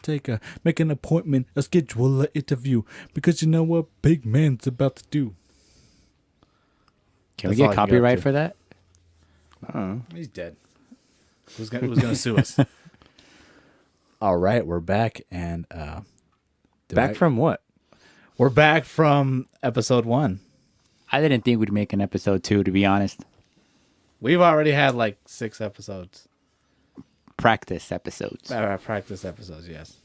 make an appointment, a schedule, an interview, because you know what big man's about to do. Can we get copyright for that? He's dead. Who's gonna sue us? All right, we're back, and from what? We're back from episode 1. I didn't think we'd make an episode 2, to be honest. We've already had like 6 episodes. Practice episodes. Practice episodes, yes.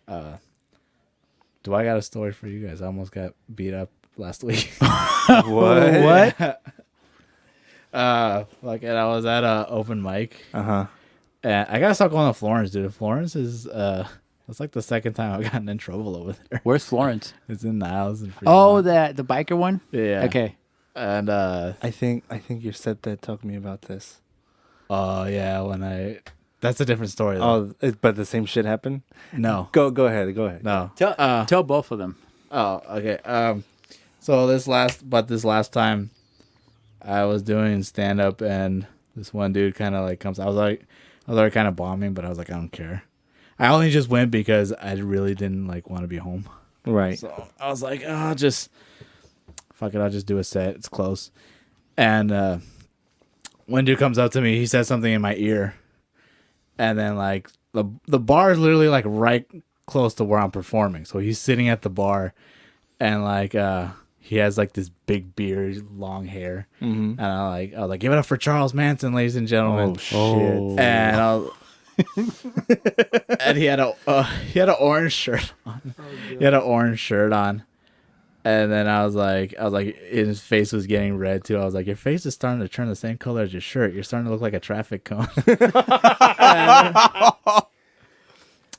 Do I got a story for you guys? I almost got beat up last week. What? Like, and I was at a open mic. Uh-huh. And I gotta stop going to Florence, dude. Florence is it's like the second time I've gotten in trouble over there. Where's Florence? It's in Niles and Oh, the biker one? Yeah. Okay. And I think your stepdad told me about this. oh yeah, that's a different story though. But the same shit happened? No. Go ahead. No. Tell both of them. Oh, okay. So this last time I was doing stand up and this one dude kind of like comes. I was already kind of bombing, but I was like, I don't care. I only just went because I really didn't like want to be home. Right. So I was like, I'll just do a set. It's close. And one dude comes up to me. He says something in my ear, and then like the bar is literally like right close to where I'm performing. So he's sitting at the bar, and like he has like this big beard, long hair, and I was like, give it up for Charles Manson, ladies and gentlemen. Oh shit! And and he had an orange shirt on. He had an orange shirt on. And then I was like, his face was getting red too. I was like, your face is starting to turn the same color as your shirt. You're starting to look like a traffic cone.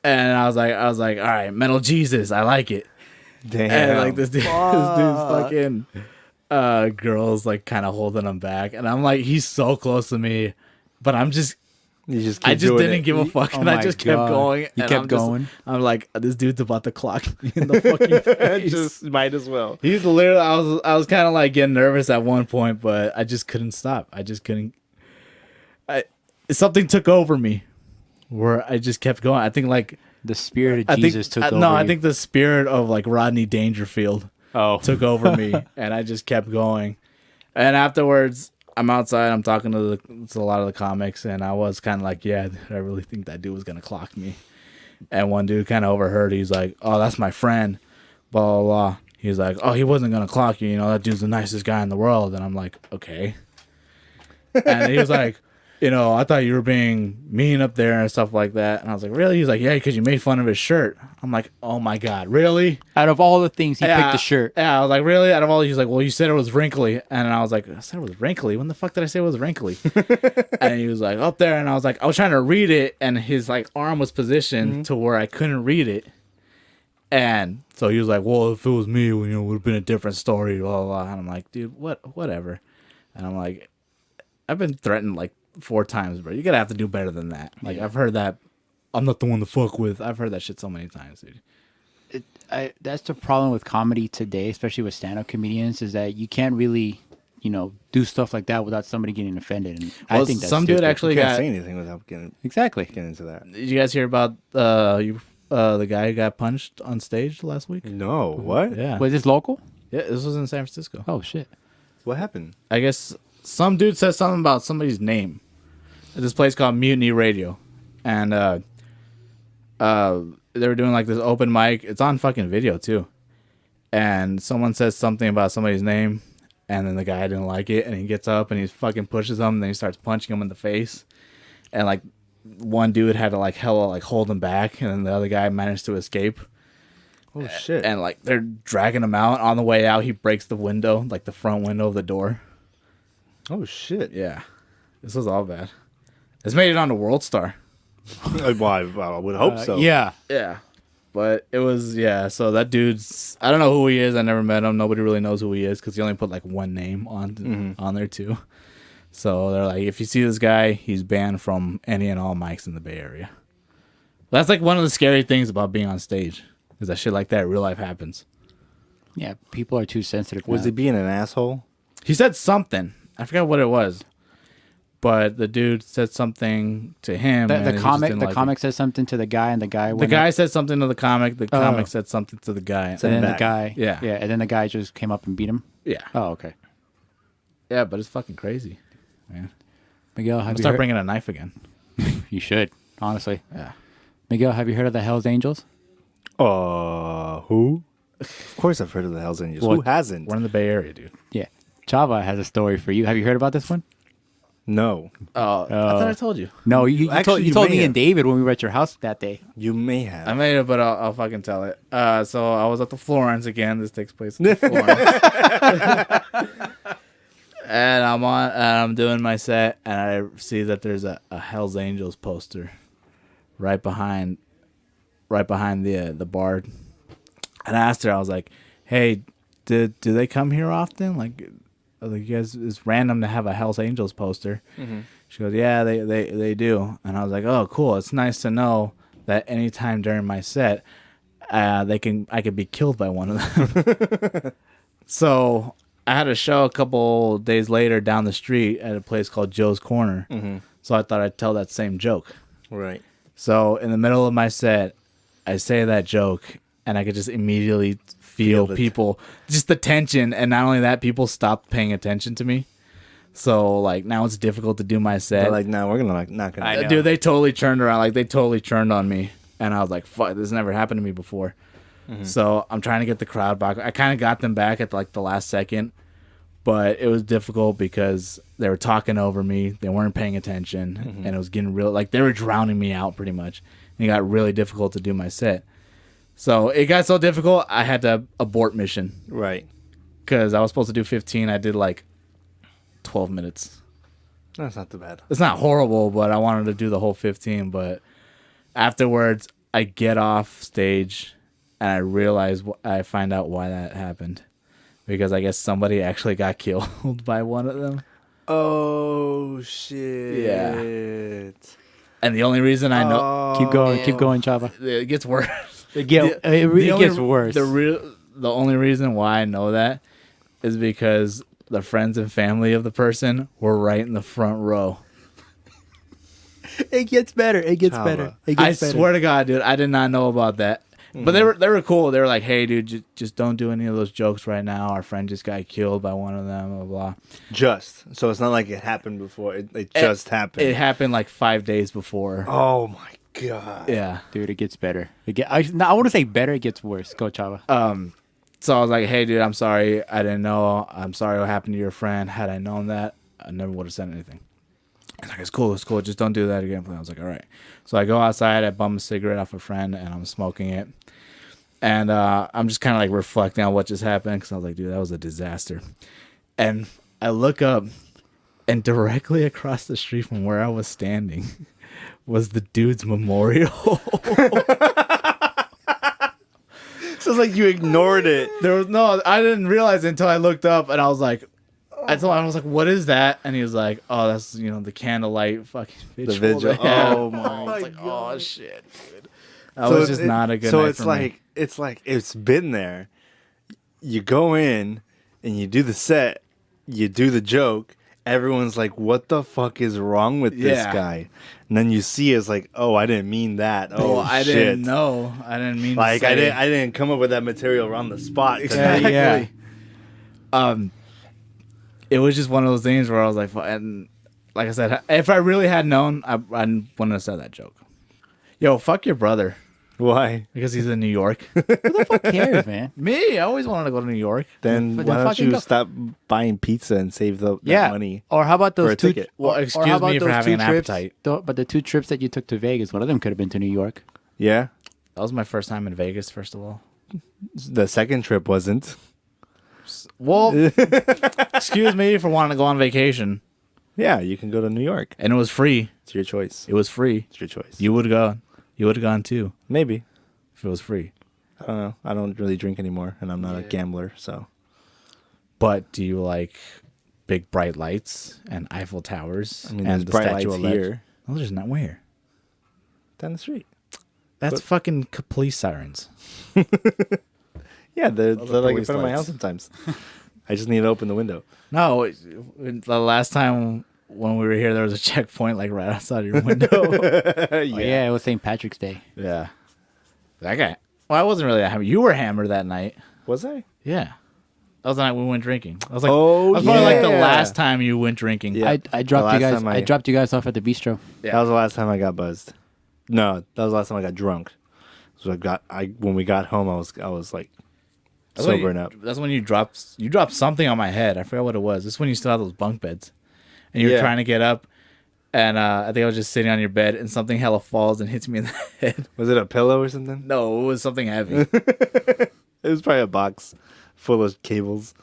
And I was like, all right, Metal Jesus, I like it. Damn. And like this dude's fucking girls like kind of holding him back, and I'm like, he's so close to me, but I just didn't give a fuck, and I just kept going. You kept going. I'm like, this dude's about to clock me in the fucking face. Just might as well. He's literally. I was kind of like getting nervous at one point, but I just couldn't stop. I just couldn't. Something took over me, where I just kept going. I think like the spirit of Jesus took over. No, you. I think the spirit of like Rodney Dangerfield took over me, and I just kept going. And afterwards, I'm outside. I'm talking to a lot of the comics, and I was kind of like, yeah, I really think that dude was gonna clock me. And one dude kind of overheard. He's like, oh, that's my friend, blah blah blah. He's like, oh, he wasn't gonna clock you. You know, that dude's the nicest guy in the world. And I'm like, okay. And he was like, you know, I thought you were being mean up there and stuff like that. And I was like, really? He's like, yeah, because you made fun of his shirt. I'm like, oh my God, really? Out of all the things, he picked the shirt. Yeah, I was like, really? Out of all, he's like, well, you said it was wrinkly. And I was like, I said it was wrinkly? When the fuck did I say it was wrinkly? And he was like, up there. And I was like, I was trying to read it. And his like arm was positioned to where I couldn't read it. And so he was like, well, if it was me, you know, it would have been a different story, blah, blah, blah. And I'm like, dude, whatever. And I'm like, I've been threatened like 4 times, bro. You gotta have to do better than that. Like, I've heard that. I'm not the one to fuck with. I've heard that shit so many times, dude. That's the problem with comedy today, especially with stand-up comedians, is that you can't really, you know, do stuff like that without somebody getting offended. And I think that's some stupid. dude actually You can't got. say anything without getting into that. Did you guys hear about the guy who got punched on stage last week? No, what? Yeah. Was this local? Yeah, this was in San Francisco. Oh shit! What happened? I guess some dude said something about somebody's name at this place called Mutiny Radio, and they were doing like this open mic. It's on fucking video too, and someone says something about somebody's name, and then the guy didn't like it, and he gets up and he fucking pushes him, and then he starts punching him in the face, and like one dude had to like hella like hold him back, and then the other guy managed to escape. Oh shit! And like they're dragging him out. On the way out, he breaks the window, like the front window of the door. Oh shit! Yeah, this was all bad. It's made it on the World Star. Well, I would hope so. Yeah. Yeah, but it was So that dude's, I don't know who he is. I never met him. Nobody really knows who he is because he only put like one name on there too. So they're like, if you see this guy, he's banned from any and all mics in the Bay Area. That's like one of the scary things about being on stage, is that shit like that in real life happens. Yeah, people are too sensitive. Was now. he being an asshole? He said something. I forgot what it was. but the dude said something to him. The comic said something to the guy, and the guy said something to the comic. The comic said something to the guy. And then the guy, yeah, and then the guy just came up and beat him. Yeah. Oh, okay. Yeah, but it's fucking crazy. Yeah. Miguel, have you start bringing a knife again? You should, honestly. Yeah. Miguel, have you heard of the Hells Angels? Who? Of course I've heard of the Hells Angels. Well, who hasn't? We're in the Bay Area, dude. Yeah. Chava has a story for you. Have you heard about this one? No. I thought I told you. No, you told me may and David when we were at your house that day. You may have. I made it, but I'll fucking tell it. So I was at the Florence again. This takes place at the Florence. And I'm doing my set, and I see that there's a Hell's Angels poster right behind the bar. And I asked her, I was like, "Hey, do they come here often? Like, you guys, it's random to have a Hell's Angels poster." Mm-hmm. She goes, "Yeah, they do." And I was like, "Oh, cool. It's nice to know that anytime during my set, I could be killed by one of them." So I had a show a couple days later down the street at a place called Joe's Corner. Mm-hmm. So I thought I'd tell that same joke. Right. So in the middle of my set, I say that joke, and I could just immediately feel people, just the tension. And not only that, people stopped paying attention to me. So like now it's difficult to do my set. They're like, no, we're gonna not gonna. Dude, they totally turned around. Like they totally turned on me, and I was like, "Fuck, this never happened to me before." Mm-hmm. So I'm trying to get the crowd back. I kind of got them back at like the last second, but it was difficult because they were talking over me. They weren't paying attention, and it was getting real. Like they were drowning me out pretty much. And it got really difficult to do my set. So it got so difficult, I had to abort mission. Right. Because I was supposed to do 15. I did like 12 minutes. That's not too bad. It's not horrible, but I wanted to do the whole 15. But afterwards, I get off stage and I realize, I find out why that happened. Because I guess somebody actually got killed by one of them. Oh, shit. Yeah. And the only reason I know... Keep going, Chava. It gets worse. It gets worse. The only reason why I know that is because the friends and family of the person were right in the front row. It gets better. It gets better. I swear to God, dude, I did not know about that. But they were cool. They were like, "Hey, dude, just don't do any of those jokes right now. Our friend just got killed by one of them, blah, blah." So it's not like it happened before. It just happened. It happened like 5 days before. Oh, my God. Yeah. Dude, it gets better. I want to say better. It gets worse. Go, Chava. So I was like, "Hey, dude, I'm sorry. I didn't know. I'm sorry what happened to your friend. Had I known that, I never would have said anything." He's like, it's cool. Just don't do that again. I was like, all right. So I go outside, I bum a cigarette off a friend, and I'm smoking it. And I'm just kind of like reflecting on what just happened, because I was like, dude, that was a disaster. And I look up, and directly across the street from where I was standing was the dude's memorial. So it's like you ignored it. I didn't realize it until I looked up, and I was like, I was like, what is that? And he was like, oh, that's, the candlelight fucking vigil. The vigil. Oh, my. I was like, oh, shit, dude. That was just not a good night for me. It's like it's been there. You go in, and you do the set, you do the joke, everyone's like, what the fuck is wrong with this guy? And then you see it's like, oh, I didn't mean that. Oh, I shit. didn't know. I didn't mean like to say I didn't come up with that material on the spot. Exactly. Yeah. It was just one of those things where I was like, and like I said, if I really had known, I wouldn't have said that joke. Yo, fuck your brother. Why? Because he's in New York. Who the fuck cares, man? Me, I always wanted to go to New York. Then why don't you stop buying pizza and save that money? Or how about those two? Well, excuse me for having an appetite. But the 2 trips that you took to Vegas, one of them could have been to New York. Yeah. That was my first time in Vegas, first of all. The second trip wasn't. Well, excuse me for wanting to go on vacation. Yeah, you can go to New York. And it was free. It's your choice. It was free. It's your choice. You would have gone. You would have gone too. Maybe. If it was free. I don't know. I don't really drink anymore, and I'm not a gambler, so. But do you like big bright lights and Eiffel Towers? I mean, and there's bright lights here. No, there's not. Where? Down the street. That's fucking police sirens. Yeah, they're like in front of my house sometimes. I just need to open the window. No, the last time when we were here, there was a checkpoint like right outside your window. Oh, yeah, it was St. Patrick's Day. Yeah. That guy. Well, I wasn't really that hammered. You were hammered that night. Was I? Yeah. That was the night we went drinking. I was like, Oh, that was probably like the yeah. last time you went drinking. Yeah. I dropped The you last guys. time I dropped you guys off at the bistro. Yeah. That was the last time I got buzzed. No, that was the last time I got drunk. So when we got home, I was like sobering up. That's when you dropped something on my head. I forgot what it was. This is when you still had those bunk beds, and you were trying to get up, and I think I was just sitting on your bed, and something hella falls and hits me in the head. Was it a pillow or something? No, it was something heavy. It was probably a box full of cables.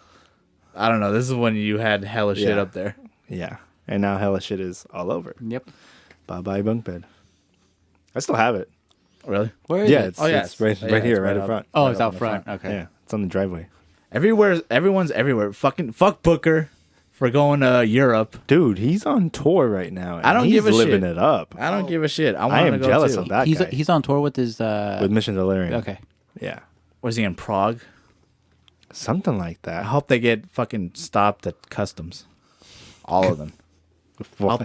I don't know. This is when you had hella shit Yeah. up there. Yeah, and now hella shit is all over. Yep. Bye bye bunk bed. I still have it. Really? Where is Yeah, it? it's right here, right in front. Oh, right it's up out in the front. front. Okay. Yeah, it's on the driveway. Everyone's everywhere. Fuck Booker for going to Europe. Dude, he's on tour right now. And I don't he's give a living shit. it up. I don't give a shit. I I want to am go jealous too. of that He's guy. he's on tour with his. With Mission Delirium. Okay. Yeah, Was he in Prague? something like I that. hope they get fucking stopped at customs. All of them.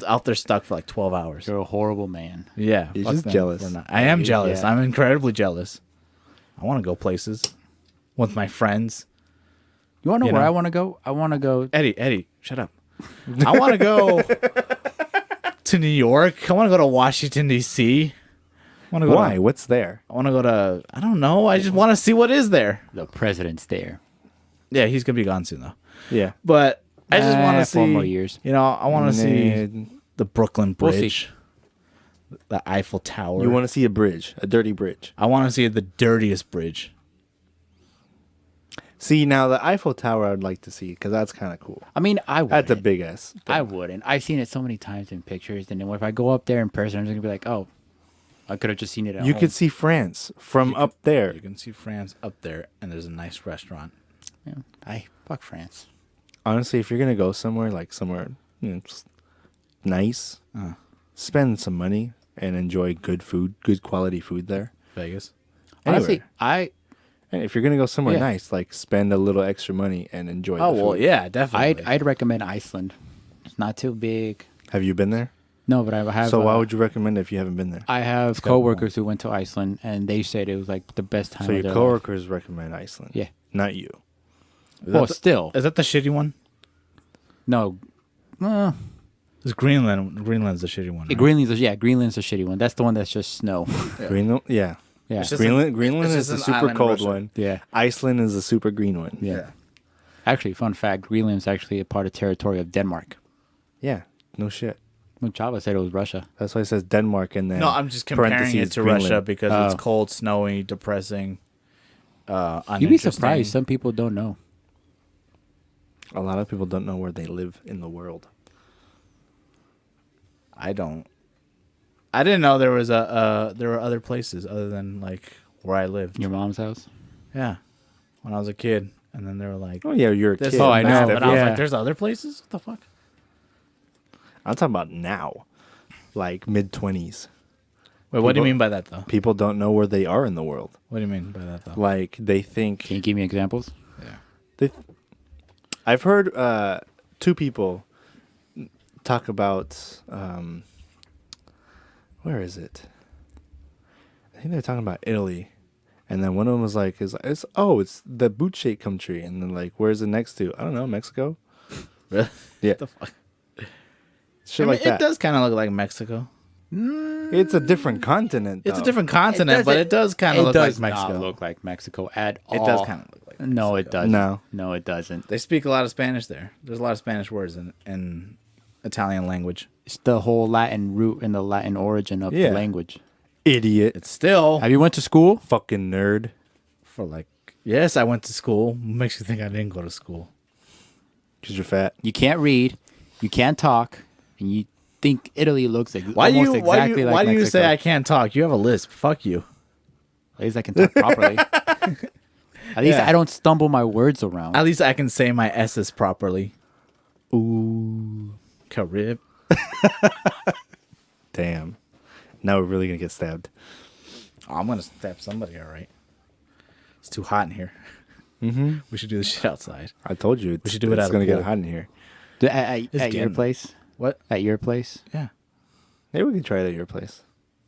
Out there stuck for like 12 hours. You're a horrible man. Yeah. You're fuck just them jealous. for not- I am jealous. Yeah. I'm incredibly jealous. I want to go places with my friends. You want to know You where know? I want to go? I want to go. Eddie, shut up. I want to go to New York. I want to go to Washington, D.C. I want to go Why? What's there? I want to go to, I don't know. I just want to see what is there. The president's there. Yeah, he's going to be gone soon, though. Yeah. But I just want to see. 4 more years. You know, I want to see Nah. the Brooklyn We'll see. Bridge, the Eiffel Tower. You want to see a bridge, a dirty bridge. I want to see the dirtiest bridge. See, now the Eiffel Tower I'd like to see because that's kind of cool. I mean, I would. That's a big ass. I wouldn't. I've seen it so many times in pictures, and then if I go up there in person, I'm just gonna be like, oh, I could have just seen it at You home. could see France from up there. You can see France up there, and there's a nice restaurant. Yeah. I fuck France. Honestly, if you're gonna go somewhere like somewhere just nice, spend some money and enjoy good food, good quality food there. Vegas. Honestly, Anywhere. And if you're gonna go somewhere Yeah. nice, like spend a little extra money and enjoy. Oh the well, food. yeah, definitely. I'd recommend Iceland. It's not too big. Have you been there? No, but I have. So why would you recommend it if you haven't been there? I have coworkers who went to Iceland, and they said it was like the best time. So of your their life. coworkers recommend Iceland. Yeah. Not you. Well, still, Is that the shitty one? no. It's Greenland. Greenland's the shitty one. Right? Greenland's a shitty one. That's the one that's just snow. Greenland. Yeah. Yeah. It's just Greenland it's is just the an super island in cold Russia. one. Yeah. Iceland is the super green one. Yeah. Actually, fun fact: Greenland's actually a part of territory of Denmark. Yeah. No shit. When Chava said it was Russia. That's why it says Denmark and then No, I'm just comparing it parentheses to Greenland. Russia because Oh. it's cold, snowy, depressing. You'd be surprised. Some people don't know. A lot of people don't know where they live in the world. I don't. I didn't know there was there were other places other than like where I lived. Your mom's house. Yeah, when I was a kid, and then they were like, Oh yeah, you're a this kid. is I know, bad, That's but I was different. like, there's other places. What the fuck? I'm talking about now, like mid-20s. Wait, what do you People- mean by that though? People don't know where they are in the world. What do you mean by that though? Like they think Can you give me examples? they. I've heard two people talk about where is it? I think they're talking about Italy, and then one of them was like, it's the boot shake country," and then like, where's it next to? I don't know, Mexico. Really? Yeah, What the fuck? shit I mean, like that. it does kind of look like Mexico. It's a different continent. It's a though. different continent, but it does kind of look like Mexico. not look like Mexico at all. It does kind of look like Mexico. No, it doesn't. No. No, it doesn't. They speak a lot of Spanish there. There's a lot of Spanish words in Italian language. It's the whole Latin root and the Latin origin of Yeah. the language. Idiot. It's still Have you went to school? Fucking nerd. for like, yes, I went to school. Makes you think I didn't go to school. Because you're fat. You can't read, you can't talk, and you think Italy looks like Why do almost you why exactly do you, like why do you Mexico. say I can't talk? You have a lisp. Fuck you. At least I can talk properly. At least Yeah. I don't stumble my words around. At least I can say my S's properly. Ooh, Carib. Damn. Now we're really going to get stabbed. Oh, I'm gonna stab somebody. All right. It's too hot in here. We should do this shit outside. I told you. We should do it at It's a going to pool. get hot in here. At your getting- place? What? At your place? Yeah. Maybe we could try it at your place.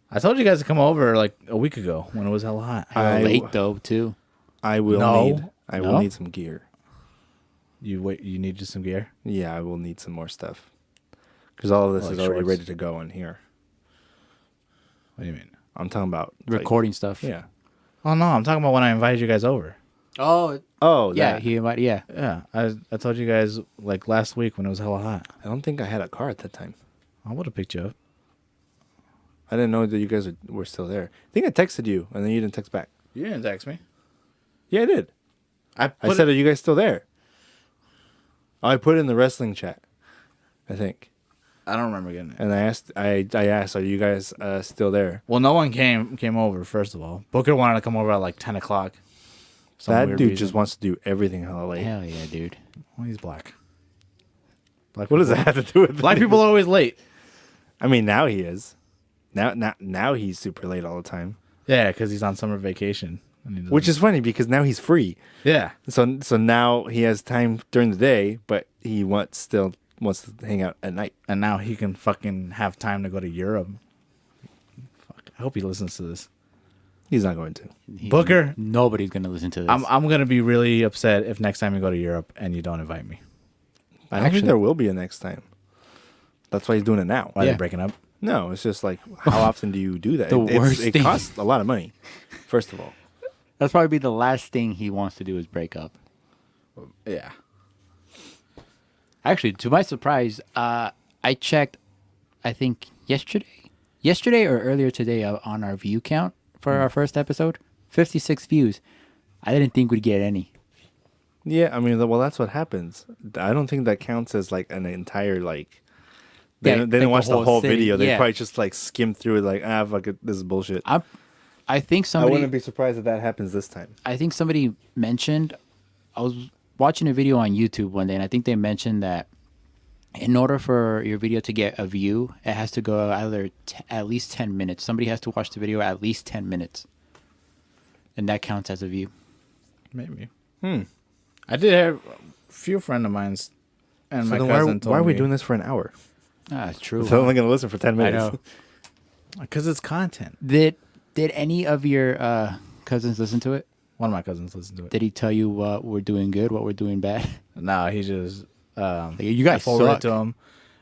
I told you guys to come over like a week ago when it was hella hot. Hella late though too. I will No? need some gear. You need just some gear? Yeah, I will need some more stuff. Because all of this Like is already shorts? ready to go in here. What do you mean? I'm talking about Recording stuff. Yeah. Oh no, I'm talking about when I invited you guys over. Oh, Yeah, that. yeah. Yeah, I told you guys like last week when it was hella hot. I don't think I had a car at that time. I would have picked you up. I didn't know that you guys were still there. I think I texted you, and then you didn't text back. You didn't text me. Yeah, I did. I said, are you guys still there? I put it in the wrestling chat, I think. I don't remember getting it. And I asked, are you guys still there? Well, no one came over, first of all. Booker wanted to come over at like 10 o'clock. That dude just wants to do everything hella late. Hell yeah, dude. Well, he's black. What does that have to do with Black people are always late. I mean, now he is. Now he's super late all the time. Yeah, because he's on summer vacation. Which is funny because now he's free. Yeah. So now he has time during the day, but he still wants to hang out at night. And now he can fucking have time to go to Europe. Fuck. I hope he listens to this. He's not going to. Booker. Nobody's gonna listen to this. I'm going to be really upset if next time you go to Europe and you don't invite me. I don't think there will be a next time. That's why he's doing it now. Why are they breaking up? No, it's just like, how often do you do that? It costs a lot of money, first of all. That's probably be the last thing he wants to do is break up. Yeah. Actually, to my surprise, I checked, I think yesterday or earlier today on our view count for our first episode, 56 views. I didn't think we'd get any. Yeah, I mean, well, that's what happens. I don't think that counts as like an entire like. They didn't watch the whole video. They probably just like skimmed through it, like fuck it, this is bullshit. I think somebody. I wouldn't be surprised if that happens this time. I think somebody mentioned. I was watching a video on YouTube one day, and I think they mentioned that in order for your video to get a view, it has to go either at least 10 minutes. Somebody has to watch the video at least 10 minutes, and that counts as a view. Maybe. I did have a few friends of mine, and So my then cousin told why are we me- doing this for an hour? That's true. They're only going to listen for 10 minutes. I know. Because it's content. Did any of your cousins listen to it? One of my cousins listened to it. Did he tell you what we're doing good, what we're doing bad? No, he just... Like, you guys I forwarded suck. it to him.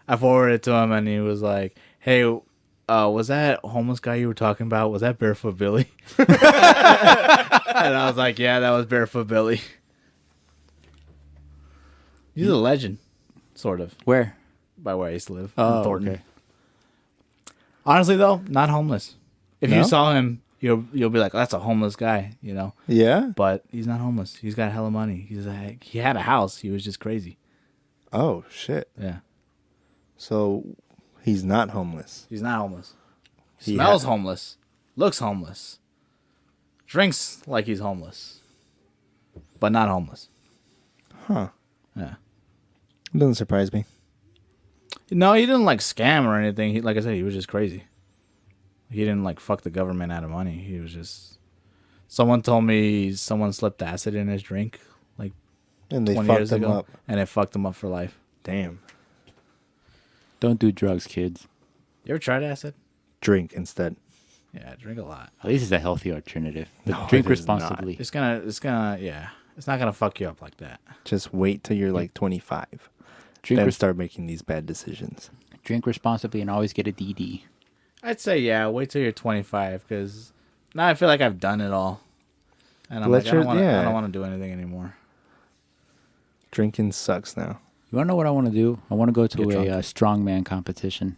I forwarded it to him, and he was like, hey, was that homeless guy you were talking about, was that Barefoot Billy? And I was like, yeah, that was Barefoot Billy. He's a legend, sort of, Where? by where I used to live. Oh, in Thornton. okay. Honestly, though, not homeless. If No? you saw him, you'll be like, oh, that's a homeless guy, you know? Yeah? But he's not homeless. He's got hella money. He had a house. He was just crazy. Oh, shit. Yeah. So he's not homeless. He's not homeless. He Smells ha- homeless. Looks homeless. Drinks like he's homeless. But not homeless. Huh. Yeah. Doesn't surprise me. No, he didn't like scam or anything. Like I said, he was just crazy. He didn't like fuck the government out of money. He was just... Someone told me someone slipped acid in his drink like And they 20 fucked years him ago. up. And it fucked him up for life. Damn. Don't do drugs, kids. You ever tried acid? Drink instead. Yeah, drink a lot. At least it's a healthy alternative. But No, drink it is responsibly. It's gonna, yeah. It's not gonna fuck you up like that. Just wait till you're like 25. Drink, Then res- start making these bad decisions. drink responsibly and always get a DD. I'd say, yeah, wait till you're 25, because now I feel like I've done it all. And I'm Let like, I don't your- want to do anything anymore. Drinking sucks now. You want to know what I want to do? I want to go to Get a drunk. strongman competition.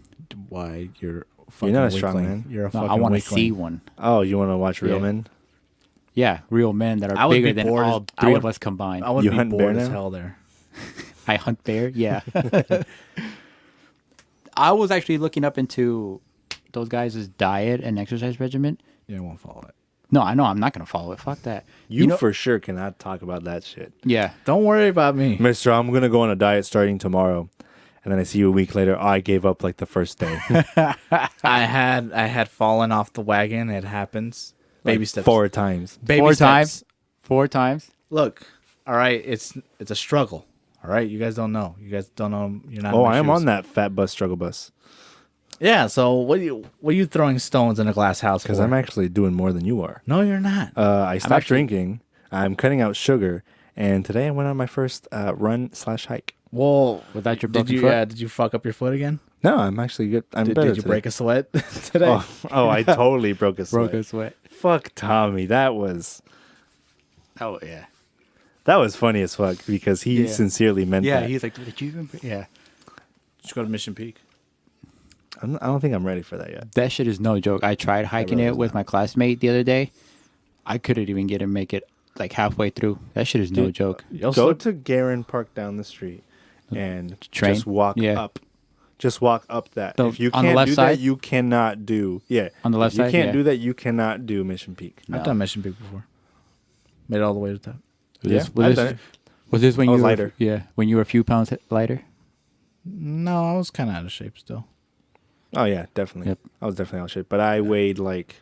Why? You're a fucking not a weakling. strongman. You're a No, fucking I want to weakling. see one. Oh, you want to watch Real Yeah. Men? Yeah, real men that I are would bigger be than bored as- all I three would- of us combined. I would You be hunt bored bear as now? hell there. I hunt bear. Yeah. I was actually looking up into those guys' diet and exercise regimen. You won't follow it. No, I know I'm not gonna follow it. Fuck that. You, know, for sure cannot talk about that shit. yeah. Don't worry about me. Mister, I'm going to go on a diet starting tomorrow. And then I see you a week later. Oh, I gave up like the first day. I had fallen off the wagon. It happens. Baby Like steps. 4 times. Baby Four steps. times. 4 times. Look, all right. It's a struggle. All right, you guys don't know. You guys don't know. You're not. Oh, in my I am shoes. on that fat bus struggle bus. Yeah. So what are you throwing stones in a glass house for? Because I'm actually doing more than you are. No, you're not. I stopped drinking. I'm cutting out sugar, and today I went on my first run/hike. Well, without your broken foot. Yeah. Did you fuck up your foot again? No, I'm actually good. I'm better. Did you break a sweat today? I totally broke a sweat. Broke a sweat. Fuck Tommy. That was Yeah. funny as fuck because he sincerely meant that. Yeah, he's like, did you even? Yeah. Just go to Mission Peak. I don't think I'm ready for that yet. That shit is no joke. I tried hiking it with my classmate the other day. I couldn't even get him make it like halfway through. That shit is no joke. Go to Garin Park down the street and Train? just walk up. Just walk up that. If you on the can't left do side? that, you cannot do. Yeah. On the left if you side? can't Yeah. do that, you cannot do Mission Peak. I've done Mission Peak before. Made it all the way to the top. Was this when I you was were lighter. Yeah, when you were a few pounds lighter? No, I was kind of out of shape still. Oh yeah, definitely. Yep. I was definitely out shit, but I weighed like,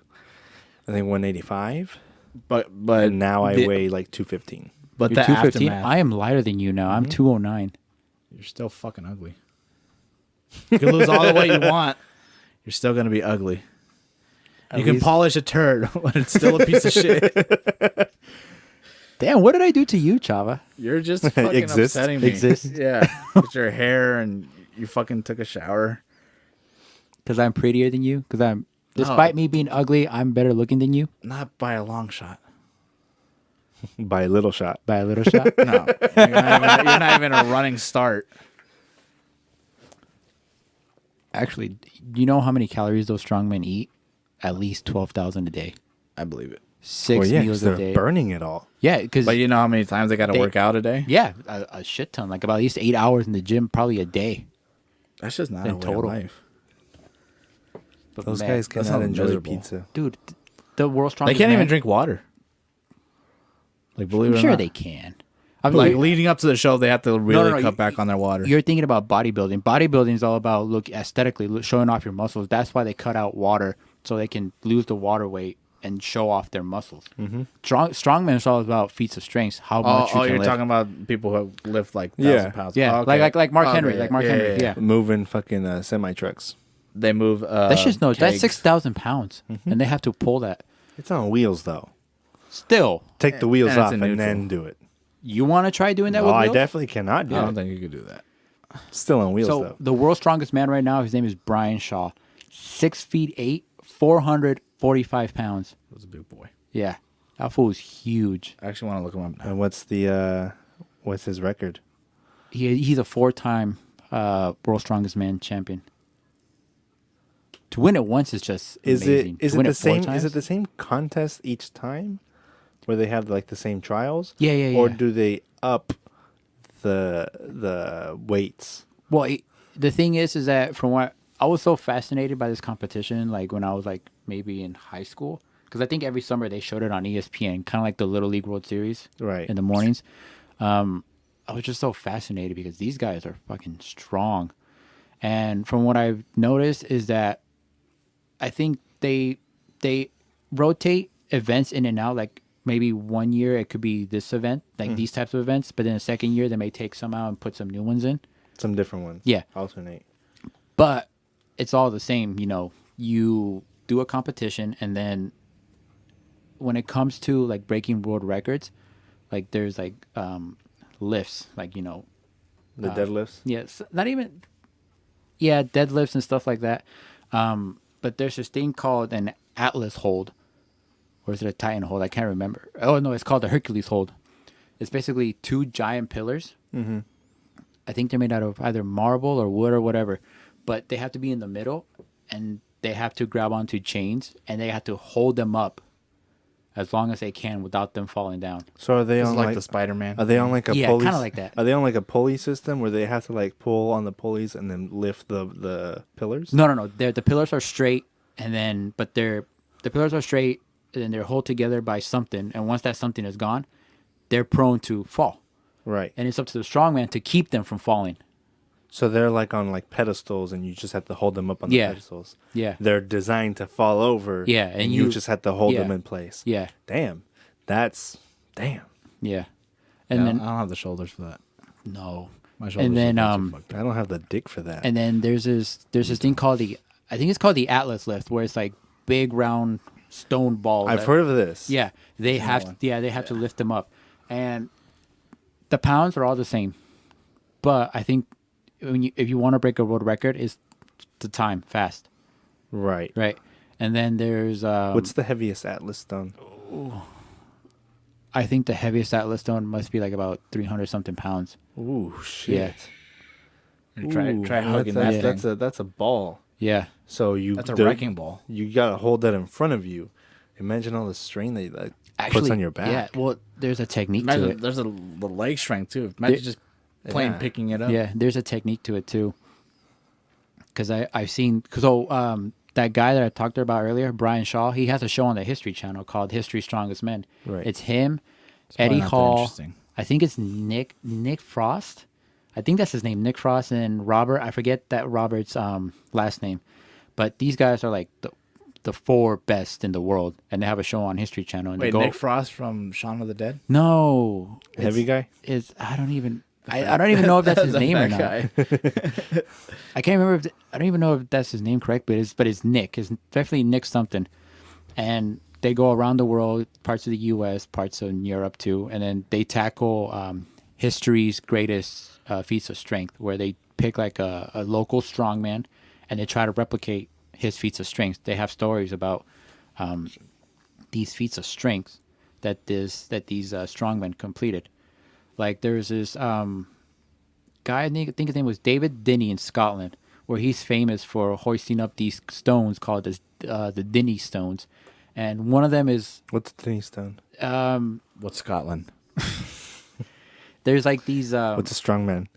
I think 185, But and now I weigh like 215. But You're the 215? aftermath, I am lighter than you now. I'm 209. you're still fucking ugly. You can lose all the weight you want. You're still gonna be ugly. You can polish a turd, but it's still a piece of shit. Damn, what did I do to you, Chava? You're just fucking Exist. upsetting me. Exist. Yeah, with your hair and you fucking took a shower. Because I'm prettier than you? Because I'm, despite me being ugly, I'm better looking than you Not by a long shot. By a little shot. by a little shot. No, you're not even a running start. Actually, you know how many calories those strongmen eat? At least 12,000 a day. I believe it. 6 Well, yeah, 'cause meals they're a day. burning it all. Yeah, because But you know how many times they got to work out a day? yeah, a shit ton. Like about at least 8 hours in the gym, probably a day. That's just not In a way total. of life. But Those man, guys that cannot sounds enjoy their miserable. pizza. dude, the world's They strongest can't even man- drink water. Like, believe it I'm or sure not. they can. I'm Like leading up to the show, they have to really no, cut back on their water. You're thinking about bodybuilding. Bodybuilding is all about aesthetically showing off your muscles. That's why they cut out water so they can lose the water weight and show off their muscles. Mm-hmm. Strongman is all about feats of strength. How much you can you're lift. talking about people who lift like 1,000 pounds. Yeah, Oh, okay. like Mark Henry, Okay, like Mark Henry. Yeah, Moving fucking semi trucks. They move. that's just that's kegs. 6,000 pounds, and they have to pull that. It's on wheels though. Still, Take the wheels and it's off in and neutral. then do it. you want to try doing that Oh, with I wheels? definitely cannot do I it. don't think you could do that. Still on wheels So though. the world's strongest man right now, his name is Brian Shaw, 6'8", 445 pounds. That was a big boy. Yeah, that fool is huge. I actually want to look him up now. And what's his record? He's a 4-time world's strongest man champion. To win it once is just amazing. Is To it win the 4 same? Is times? it the same contest each time, where they have like the same trials? Yeah. Or do they up the weights? Well, the thing is that from what I was so fascinated by this competition, like when I was like maybe in high school, because I think every summer they showed it on ESPN, kind of like the Little League World Series, Right. in the mornings. I was just so fascinated because these guys are fucking strong, and from what I've noticed is that I think they rotate events in and out. Like maybe one year it could be this event, like these types of events, but then the second year they may take some out and put some new ones in. Some different ones. Yeah. Alternate. But it's all the same, you know. You do a competition, and then when it comes to like breaking world records, like there's like lifts, like, you know, The deadlifts. yes, not even, yeah, deadlifts and stuff like that. But there's this thing called an Atlas hold, or is it a Titan hold? I can't remember. Oh no, it's called the Hercules hold. It's basically 2 giant pillars. Mm-hmm. I think they're made out of either marble or wood or whatever, but they have to be in the middle, and they have to grab onto chains, and they have to hold them up as long as they can without them falling down. So are they It's on like like the Spider-Man. Are they on like a Yeah, pulley? kinda like that. Are they on like a pulley system where they have to like pull on the pulleys and then lift the pillars? No. The pillars are straight, and then the pillars are straight, and then they're held together by something. And once that something is gone, they're prone to fall. Right. And it's up to the strongman to keep them from falling. So they're like on like pedestals, and you just have to hold them up on the Yeah. pedestals. Yeah. They're designed to fall over. Yeah, and and you you- just have to hold yeah. them in place. Yeah. Damn. That's damn. Yeah. And And I then don't have the shoulders for that. No. My shoulders And then I don't have the dick for that. and then there's this thing called I think it's called the Atlas lift, where it's like big round stone balls. I've heard of this. Yeah, they have to lift them up, and the pounds are all the same, but I think if you want to break a world record, is the time fast. Right. Right. And then there's what's the heaviest Atlas stone? I think the heaviest Atlas stone must be like about 300 something pounds. Ooh, shit. Yeah. Try hugging that thing. That's a ball. Yeah. So That's a wrecking ball. You gotta hold that in front of you. Imagine all the strain that puts on your back. Yeah. Well, there's a technique Imagine to it. there's the leg strength too. Imagine just plain picking it up. Yeah, there's a technique to it too. Because I've seen that guy that I talked about earlier, Brian Shaw, he has a show on the History Channel called History Strongest Men. Right. It's him, It's probably Eddie not that Hall. interesting. I think it's Nick Frost. I think that's his name, Nick Frost, and Robert. I forget that Robert's last name, but these guys are like the four best in the world, and they have a show on History Channel. And Wait, they go, Nick Frost from Shaun of the Dead? No, Heavy guy? I don't even know if that's his name or not. Guy. I can't remember. I don't even know if that's his name correct, but it's Nick. It's definitely Nick something. And they go around the world, parts of the U.S., parts of Europe too, and then they tackle history's greatest feats of strength, where they pick like a local strongman, and they try to replicate his feats of strength. They have stories about these feats of strength that these strongmen completed. Like there's this guy, I think his name was David Dinny in Scotland, where he's famous for hoisting up these stones called the Dinny stones, and one of them is What's the Dinny stone? What's Scotland? There's like these. What's a strong man?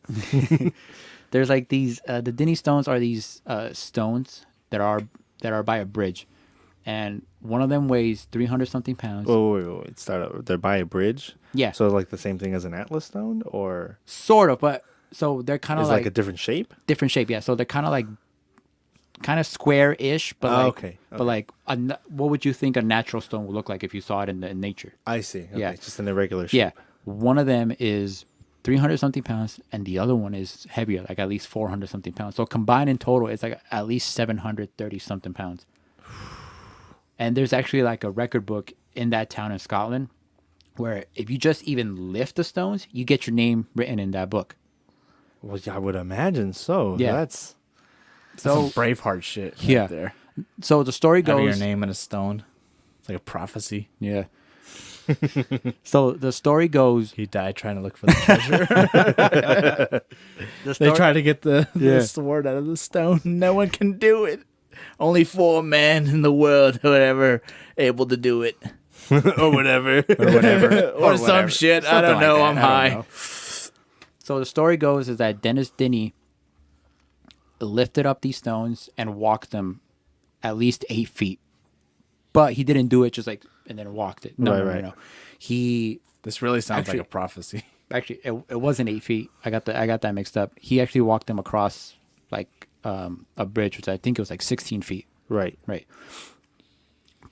There's like these. The Dinny stones are these stones that are by a bridge, and one of them weighs 300 something pounds. Oh, wait. Start out. They're by a bridge. Yeah. So like the same thing as an Atlas stone, or Sort of, but so they're kind of like a different shape. different shape. Yeah. So they're kind of square-ish, but Okay. But like, what would you think a natural stone would look like if you saw it in nature? I see. Okay. Yeah. Just in the regular shape. Yeah. One of them is 300 something pounds, and the other one is heavier, like at least 400 something pounds. So combined in total, it's like at least 730 something pounds. And there's actually like a record book in that town in Scotland where if you just even lift the stones, you get your name written in that book. Well, I would imagine so. Yeah. That's Some Braveheart shit right Yeah. there. So the story Having goes... your name in a stone. It's like a prophecy. Yeah. So the story goes... He died trying to look for the treasure. They try to get the sword out of the stone. No one can do it. Only 4 men in the world who are ever able to do it. or whatever. Or some shit. I don't know. I'm high. So the story goes is that Dennis Dinny lifted up these stones and walked them at least 8 feet. But he didn't do it just like, and then walked it. No. This really sounds like a prophecy. Actually, it wasn't 8 feet. I got that mixed up. He actually walked them across like a bridge, which I think it was like 16 feet. Right.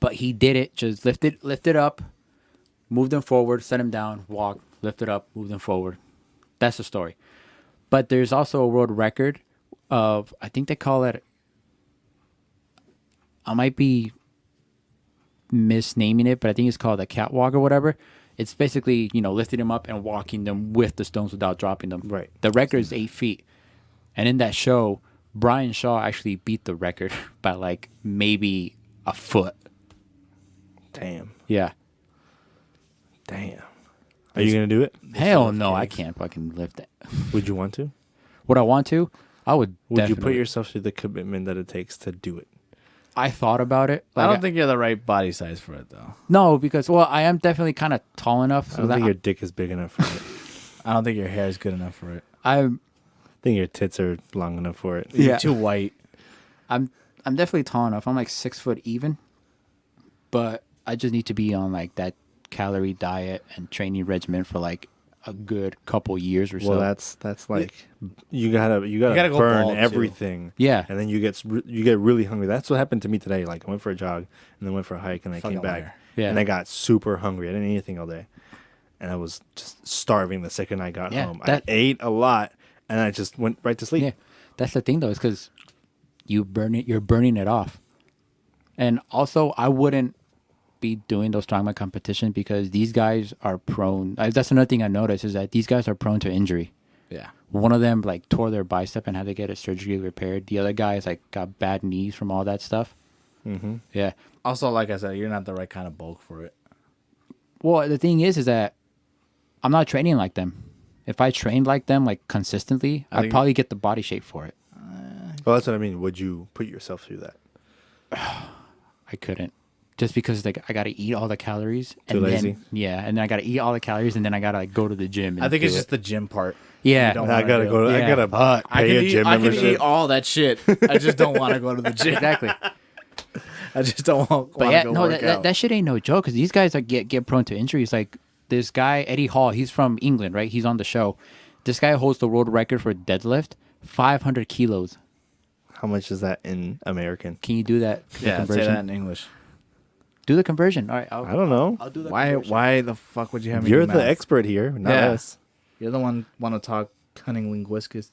But he did it, just lifted up, moved them forward, set him down, walked, lifted up, moved them forward. That's the story. But there's also a world record of, I think they call it, I might be misnaming it, but I think it's called a catwalk or whatever. It's basically, lifting them up and walking them with the stones without dropping them. Right. The record is 8 feet. And in that show, Brian Shaw actually beat the record by like maybe a foot. Damn. Yeah. Damn. Are you gonna do it? Hell no, I can't fucking lift it. Would you want to? Would I want to? I would. Would you put yourself through the commitment that it takes to do it? I thought about it. I don't think you're the right body size for it, though. No, because I am definitely kind of tall enough. I don't think your dick is big enough for it. I don't think your hair is good enough for it. I think your tits are long enough for it. You're too white. I'm definitely tall enough. I'm like 6 foot even, but I just need to be on like that calorie diet and training regimen for like a good couple years or so. Well, that's like you gotta go burn bald, too. everything. Yeah. And then you get really hungry. That's what happened to me today. Like I went for a jog and then went for a hike and I came back Yeah. and I got super hungry. I didn't eat anything all day. and I was just starving the second I got home. I that- ate a lot, and I just went right to sleep. Yeah, that's the thing though, is because you're burning it off. And also, I wouldn't be doing those strongman competitions because these guys are prone. That's another thing I noticed is that these guys are prone to injury. Yeah. One of them like tore their bicep and had to get it surgically repaired. The other guys like got bad knees from all that stuff. Mm-hmm. Yeah. Also, like I said, you're not the right kind of bulk for it. Well, the thing is that I'm not training like them. If I trained like them, like consistently, I'd probably get the body shape for it. Well, that's what I mean. Would you put yourself through that? I couldn't, just because like I gotta eat all the calories. Too lazy? Then, yeah, and then I gotta eat all the calories, and then I gotta like go to the gym. And I think it's do just the gym part. Yeah. You don't I wanna gotta do. go. Yeah. I gotta pay a gym I can membership. eat all that shit. I just don't want to go to the gym. Exactly. I just don't want But to yeah, go no, work out. that shit ain't no joke because these guys like get prone to injuries. Like this guy Eddie Hall, he's from England, right? He's on the show. This guy holds the world record for deadlift, 500 kilos. How much is that in American? Can you do that? The Yeah, say conversion? that in English. Do the conversion. All right, I don't know. I'll do the Why? conversion. Why the fuck would you have me? You're do the math? expert here, not Yeah. us. You're the one want to talk cunning linguistics.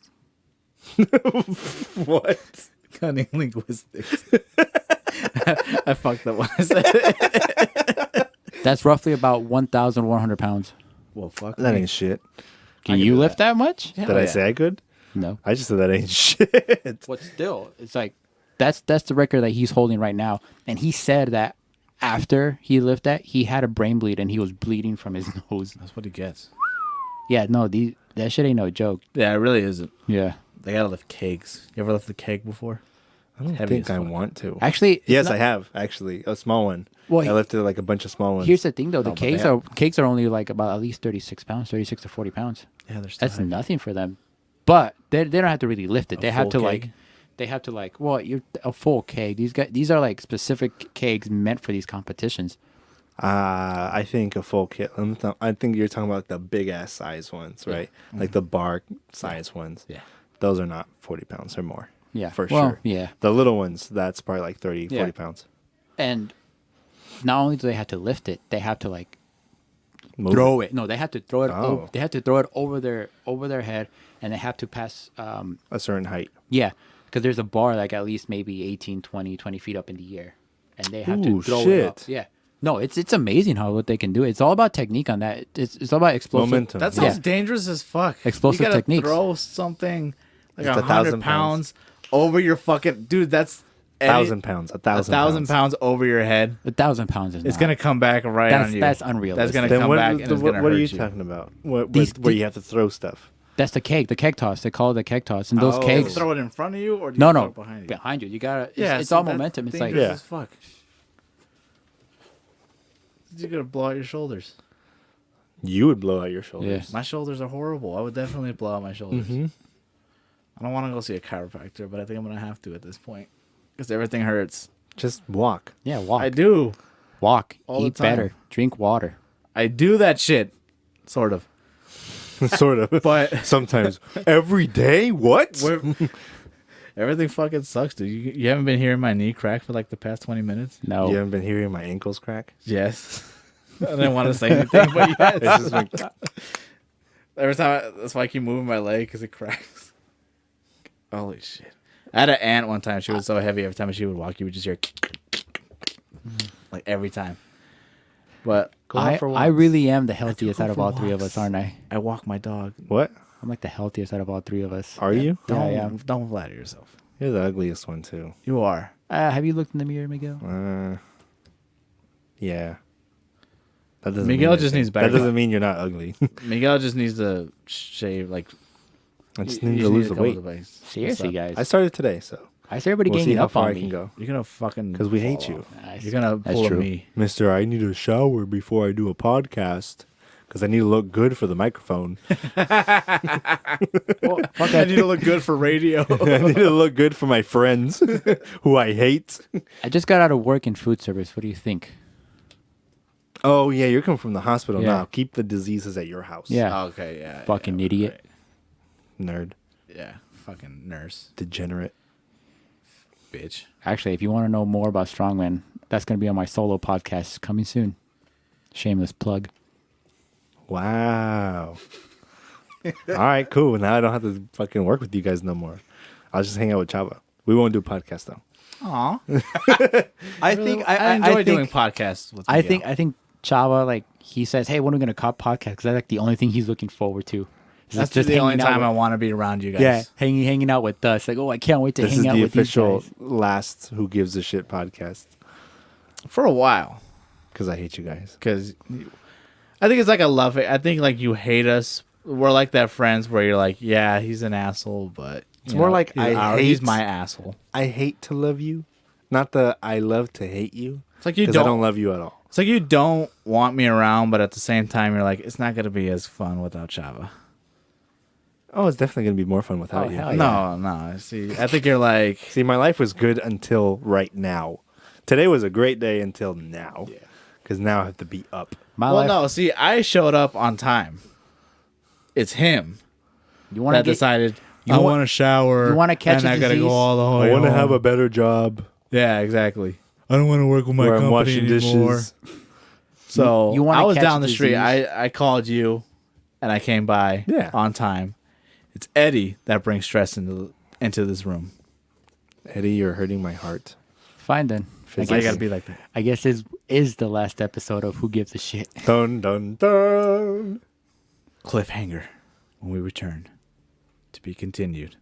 What? Cunning linguistics. I fucked up when I said it. That's roughly about 1,100 pounds. Well, fuck. That me. ain't shit. Can can you do lift that much? Hell Did I yeah. say I could? No. I just said that ain't shit. But still, it's like that's the record that he's holding right now. And he said that after he lifted that, he had a brain bleed and he was bleeding from his nose. That's what he gets. Yeah, no, that shit ain't no joke. Yeah, it really isn't. Yeah. They gotta lift kegs. You ever lift a keg before? I don't Heavy think as I fuck. want to. Actually, it's Yes, not- I have actually a small one. Well, I lifted like a bunch of small ones. Here's the thing, though: the No, but they cakes have- cakes are only like about at least 36 pounds, 36 to 40 pounds. Yeah, there's That's nothing for them. But they don't have to really lift it. A They have to full like, keg? they have to like. Well, you're a full keg. These are like specific kegs meant for these competitions. I think a full kit. I think you're talking about the big ass size ones, right? Like the bar size ones. Yeah. Those are not 40 pounds or more. Yeah, For well, sure. Yeah, The little ones, that's probably like 30, Yeah. 40 pounds. and not only do they have to lift it, they have to like Move throw it. No, they have to throw it. Oh. They have to throw it over their head, and they have to pass. a certain height. Yeah, because there's a bar like at least maybe 18, 20, 20 feet up in the air, and they have Ooh, to throw it up. shit. Yeah. No, it's amazing what they can do. It's all about technique on that. It's all about explosive Momentum. That Yeah. sounds dangerous as fuck. Explosive you gotta techniques. Throw something like It's 100 pounds over your fucking dude. That's 1,000 pounds. 1,000 pounds over your head. 1,000 pounds is It's not. gonna come back right That's- on you. that's unrealistic. That's gonna Then come what, back and it's what, gonna what hurt are you you. talking about? What, These- where you have to throw stuff? That's the keg toss. They call it the keg toss, and those Oh. You kegs. throw it in front of you or do you No, throw no, it behind you? behind you. You gotta. Yeah, It's see, all that's momentum. It's like dangerous Yeah. as fuck. You're gonna blow out your shoulders. You would blow out your shoulders. My shoulders are horrible. I would definitely blow out my shoulders. Mhm. I don't want to go see a chiropractor, but I think I'm gonna have to at this point because everything hurts. Just walk. yeah, walk, I do. walk, all the eat time. better, drink water. I do that shit, sort of. sort of. But Sometimes. Every day? What? everything fucking sucks, dude. You haven't been hearing my knee crack for like the past 20 minutes? No, You haven't been hearing my ankles crack? Yes. I didn't want to say anything, but yes. It's just been, Every time, that's why I keep moving my leg because it cracks. Holy shit! I had an aunt one time. She was so heavy. Every time she would walk, you would just hear like every time. But go out for I walks. really am the healthiest go out of for all three of walks. us, aren't I? I walk my dog. What? I'm like the healthiest out of all three of us. Are you? Yeah, I Don't am. don't flatter yourself. You're the ugliest one, too. You are. Have you looked in the mirror, Miguel? Yeah. That doesn't Miguel mean just anything. needs better. That doesn't mean you're not ugly. Miguel just needs to shave. Like I just you need to just lose the come weight. with weight. Seriously, What's up? guys. I started today, so I see everybody we'll see ganging how up far on I me. can go. You're gonna fucking Because we hate fall you. off. Nice. You're gonna That's pull a true. me. Mister, I need a shower before I do a podcast. Because I need to look good for the microphone. Well, fuck I need to look good for radio. I need to look good for my friends who I hate. I just got out of work in food service. What do you think? Oh, yeah, you're coming from the hospital Yeah. now. Keep the diseases at your house. Yeah. Okay, yeah. Fucking yeah, idiot. Nerd. right. Yeah, fucking nurse, Degenerate. bitch. Actually, if you want to know more about strongman, that's going to be on my solo podcast coming soon. Shameless plug. Wow. All right, cool. Now I don't have to fucking work with you guys no more. I'll just hang out with Chava. We won't do a podcast though. Aw. I enjoy doing podcasts with Miguel. I think Chava, like, he says, hey, when are we gonna cop podcast? Because that's like the only thing he's looking forward to. That's just the only time I want to be around you guys. Yeah, hanging out with us. Like, oh, I can't wait to hang out with This is the official these guys. last Who Gives a Shit podcast. For a while. Because I hate you guys. Because I think it's like a love. I think like you hate us. We're like that friends where you're like, yeah, he's an asshole, but it's more like he's my asshole. I hate to love you, not the I love to hate you. It's like you don't. I don't love you at all. It's like you don't want me around, but at the same time, you're like, it's not gonna be as fun without Chava. Oh, it's definitely gonna be more fun without you. Hell yeah. No. See, I think you're like, see, my life was good until right now. Today was a great day until now. Yeah. Because now I have to be up. No. See, I showed up on time. It's him. You want to decided. I want to shower. You want to catch and I gotta go all the way. I want to home. have a better job. Yeah, exactly. I don't want to work with my company washing anymore. Dishes. So you I was catch down the disease. street. I called you, and I came by on time. It's Eddie that brings stress into this room. Eddie, you're hurting my heart. Fine then. I guess you gotta be like that. I guess this is the last episode of Who Gives a Shit. Dun dun dun. Cliffhanger when we return. To be continued.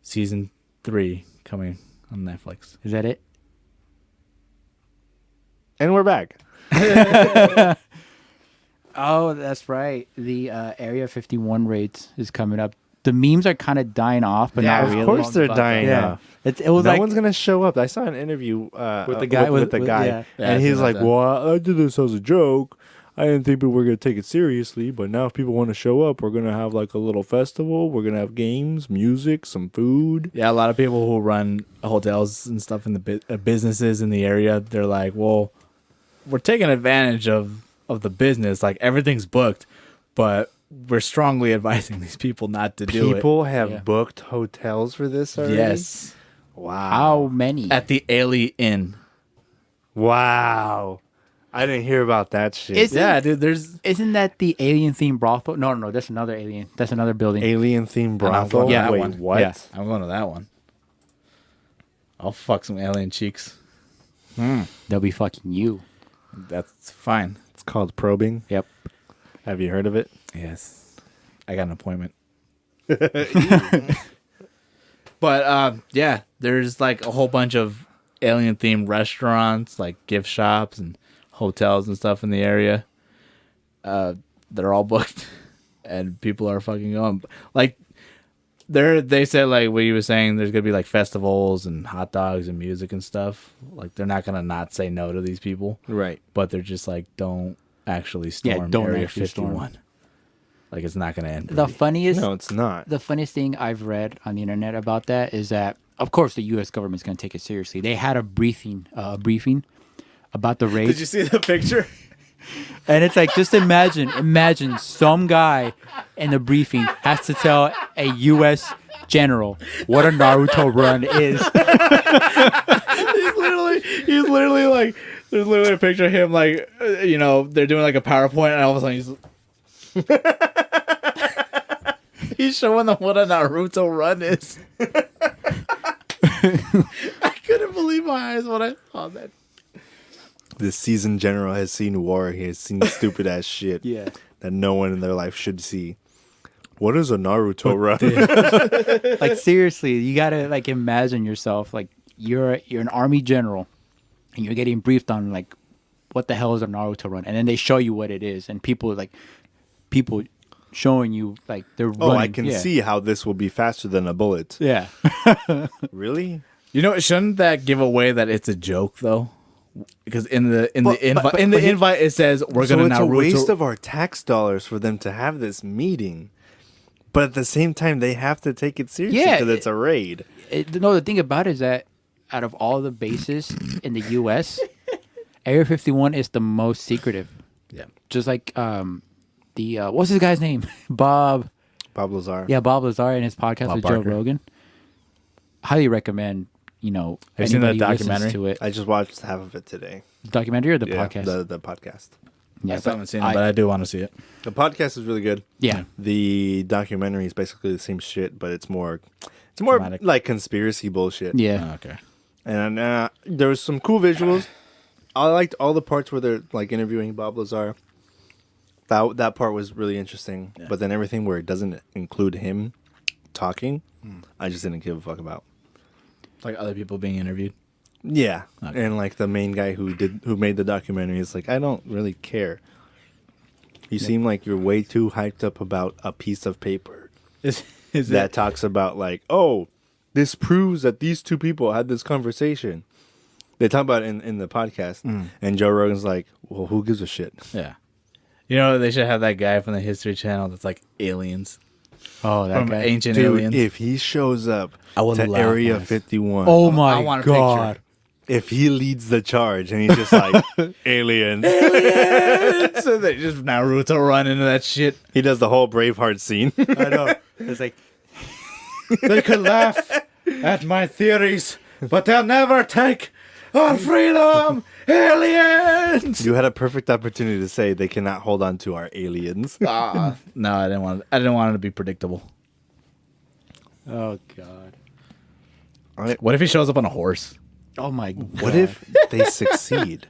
Season 3 coming on Netflix. Is that it? And we're back. Oh, that's right. The Area 51 raids is coming up. The memes are kind of dying off, but not really. Of course they're dying off. It was no like one's gonna show up. I saw an interview with the guy, and he's like, "Well, I did this as a joke. I didn't think people were gonna take it seriously, but now if people want to show up, we're gonna have like a little festival. We're gonna have games, music, some food." Yeah, a lot of people who run hotels and stuff in the businesses in the area, they're like, "Well, we're taking advantage of the business. Like everything's booked, but we're strongly advising these people not to do it." People have booked hotels for this already? Yes. Wow. How many? At the Ailey Inn. Wow. I didn't hear about that shit. Isn't that the alien themed brothel? No, that's another alien. That's another building. Alien themed brothel? Yeah, wait, one. what? Yeah, I'm going to that one. I'll fuck some alien cheeks. They'll be fucking you. That's fine. It's called probing. Yep. Have you heard of it? Yes. I got an appointment. But yeah, there's like a whole bunch of alien themed restaurants, like gift shops and hotels and stuff in the area. They're all booked and people are fucking going. Like they said, like what you were saying, there's gonna be like festivals and hot dogs and music and stuff. Like they're not gonna not say no to these people. Right. But they're just like, don't actually storm Area 51. Like it's not gonna end. No, it's not. The funniest thing I've read on the internet about that is that, of course, the U.S. government's going to take it seriously. They had a briefing about the raid. Did you see the picture? And it's like, just imagine some guy in the briefing has to tell a U.S. general what a Naruto run is. he's literally like, there's literally a picture of him like, they're doing like a PowerPoint and all of a sudden he's showing them what a Naruto run is. I couldn't believe my eyes when I saw that. The seasoned general has seen war. He has seen stupid ass shit that no one in their life should see. What is a Naruto run? Like seriously, you gotta like imagine yourself like you're an army general and you're getting briefed on like what the hell is a Naruto run, and then they show you what it is, and people showing you like they're running. Oh, I can see how this will be faster than a bullet. Yeah. Really? Shouldn't that give away that it's a joke though? Because in the invite it says we're gonna Naruto. So it's a waste of our tax dollars for them to have this meeting, but at the same time they have to take it seriously because it's a raid. The thing about it is that out of all the bases in the U.S., Area 51 is the most secretive. Yeah. Just like what's his guy's name? Bob Lazar. Yeah, Bob Lazar in his podcast with Joe Rogan. Highly recommend. Have you seen that documentary? To it. I just watched half of it today. The documentary or the podcast? The podcast. Yeah, I still haven't seen it, but I do want to see it. The podcast is really good. Yeah. The documentary is basically the same shit, but it's more Dramatic. like conspiracy bullshit. Yeah. Oh, okay. And there was some cool visuals. I liked all the parts where they're like interviewing Bob Lazar. That part was really interesting. Yeah. But then everything where it doesn't include him talking, I just didn't give a fuck about. Like other people being interviewed. Yeah, okay. And like the main guy who made the documentary is like, I don't really care. You seem like you're way too hyped up about a piece of paper that talks about like, oh, this proves that these two people had this conversation. They talk about it in the podcast, and Joe Rogan's like, well, who gives a shit? Yeah. You know, they should have that guy from the History Channel that's like aliens. Oh, that from guy. Ancient Dude, Aliens. if he shows up to Area 51. Oh my God. If he leads the charge and he's just like, aliens. So they just Naruto run into that shit. He does the whole Braveheart scene. I know. It's like, they could laugh at my theories, but they'll never take our freedom. Aliens. you had a perfect opportunity to say they cannot hold on to our aliens. No, I didn't want it. I didn't want it to be predictable. Oh God. What if he shows up on a horse? Oh my God. What if they succeed?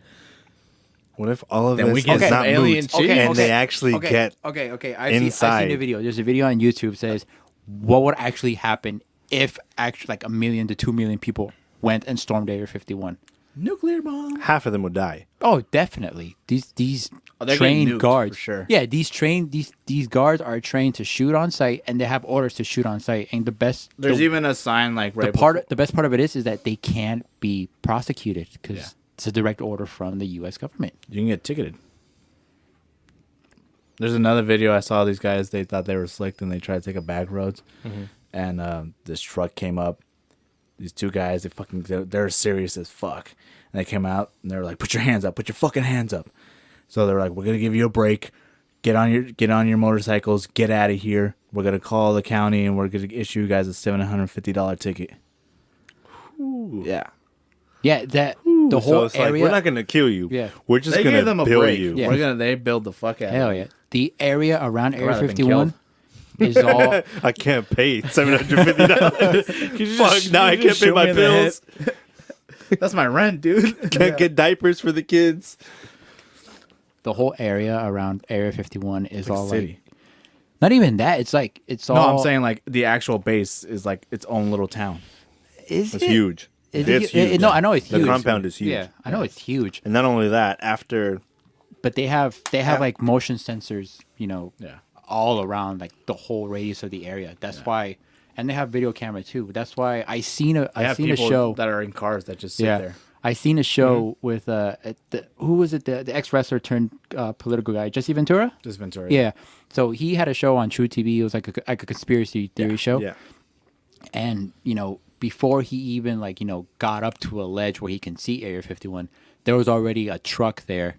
What if all of Then we this get is some not alien moot, shit. and they actually okay, get okay. I've inside? seen a video. There's a video on YouTube that says what would actually happen if actually like 1 million to 2 million people went and stormed Area 51. Nuclear bomb. half of them would die. Oh, definitely. These they're trained getting nuked, guards, for sure. Yeah, these guards are trained to shoot on sight, and they have orders to shoot on sight. And There's even a sign like right the best part of it is that they can't be prosecuted because it's a direct order from the U.S. government. You can get ticketed. There's another video I saw. These guys, they thought they were slick and they tried to take a back roads, and this truck came up. These two guys, they're serious as fuck, and they came out and they were like, "Put your hands up! Put your fucking hands up!" So they're like, "We're gonna give you a break. Get on your motorcycles. Get out of here. We're gonna call the county and we're gonna issue you guys a $750 ticket." Ooh. Yeah. Yeah, the whole so area. like, we're not gonna kill you. Yeah. We're just They gonna gave them a bill break. you. Yeah. They build the fuck out. Hell of it. yeah. The area around Area rather been 51 is all. I can't pay $750. Fuck! Now I can't pay my bills. That's my rent, dude. Can't get diapers for the kids. The whole area around Area 51 is all city. like. Not even that. It's like it's all. No, I'm saying like the actual base is like its own little town. Is It's it? huge. It's huge. No, I know it's huge. The compound is huge. Yeah, I know it's huge. And not only that, after But they have like motion sensors, Yeah. all around like the whole radius of the area. That's why, and they have video camera too. That's why I seen a show that are in cars that just sit there. I seen a show with who was it, the ex wrestler turned political guy, Jesse Ventura. Just Ventura. Yeah, so he had a show on True TV. It was like a conspiracy theory show. yeah, And before he even got up to a ledge where he can see Area 51, there was already a truck there.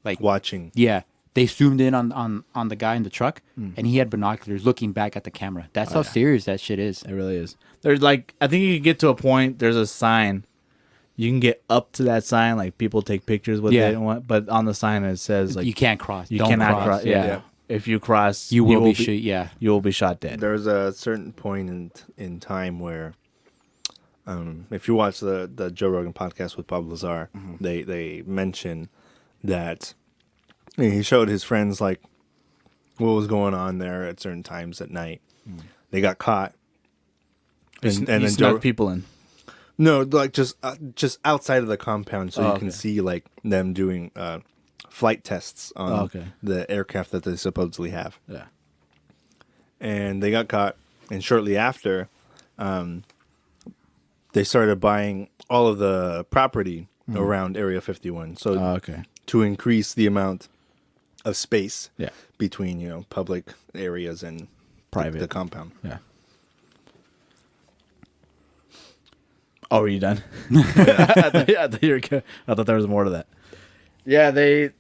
Like watching. Yeah, they zoomed in on the guy in the truck, and he had binoculars looking back at the camera. That's how serious that shit is. It really is. There's like, I think you can get to a point, there's a sign. You can get up to that sign, like people take pictures with it, but on the sign it says like You can't cross. you Don't cannot cross. Yeah. Yeah. If you cross, You will be shot. Yeah. You will be shot dead. There's a certain point in time where, if you watch the Joe Rogan podcast with Bob Lazar, they mention that he showed his friends like what was going on there at certain times at night. They got caught, and then snuck people in. No, like just outside of the compound, so you can okay. see like them doing flight tests on the aircraft that they supposedly have. Yeah. And they got caught, and shortly after, they started buying all of the property around Area 51. So to increase the amount of space between public areas and private the compound. Yeah. Oh, were you done? I thought you were good. I thought there was more to that. Yeah, they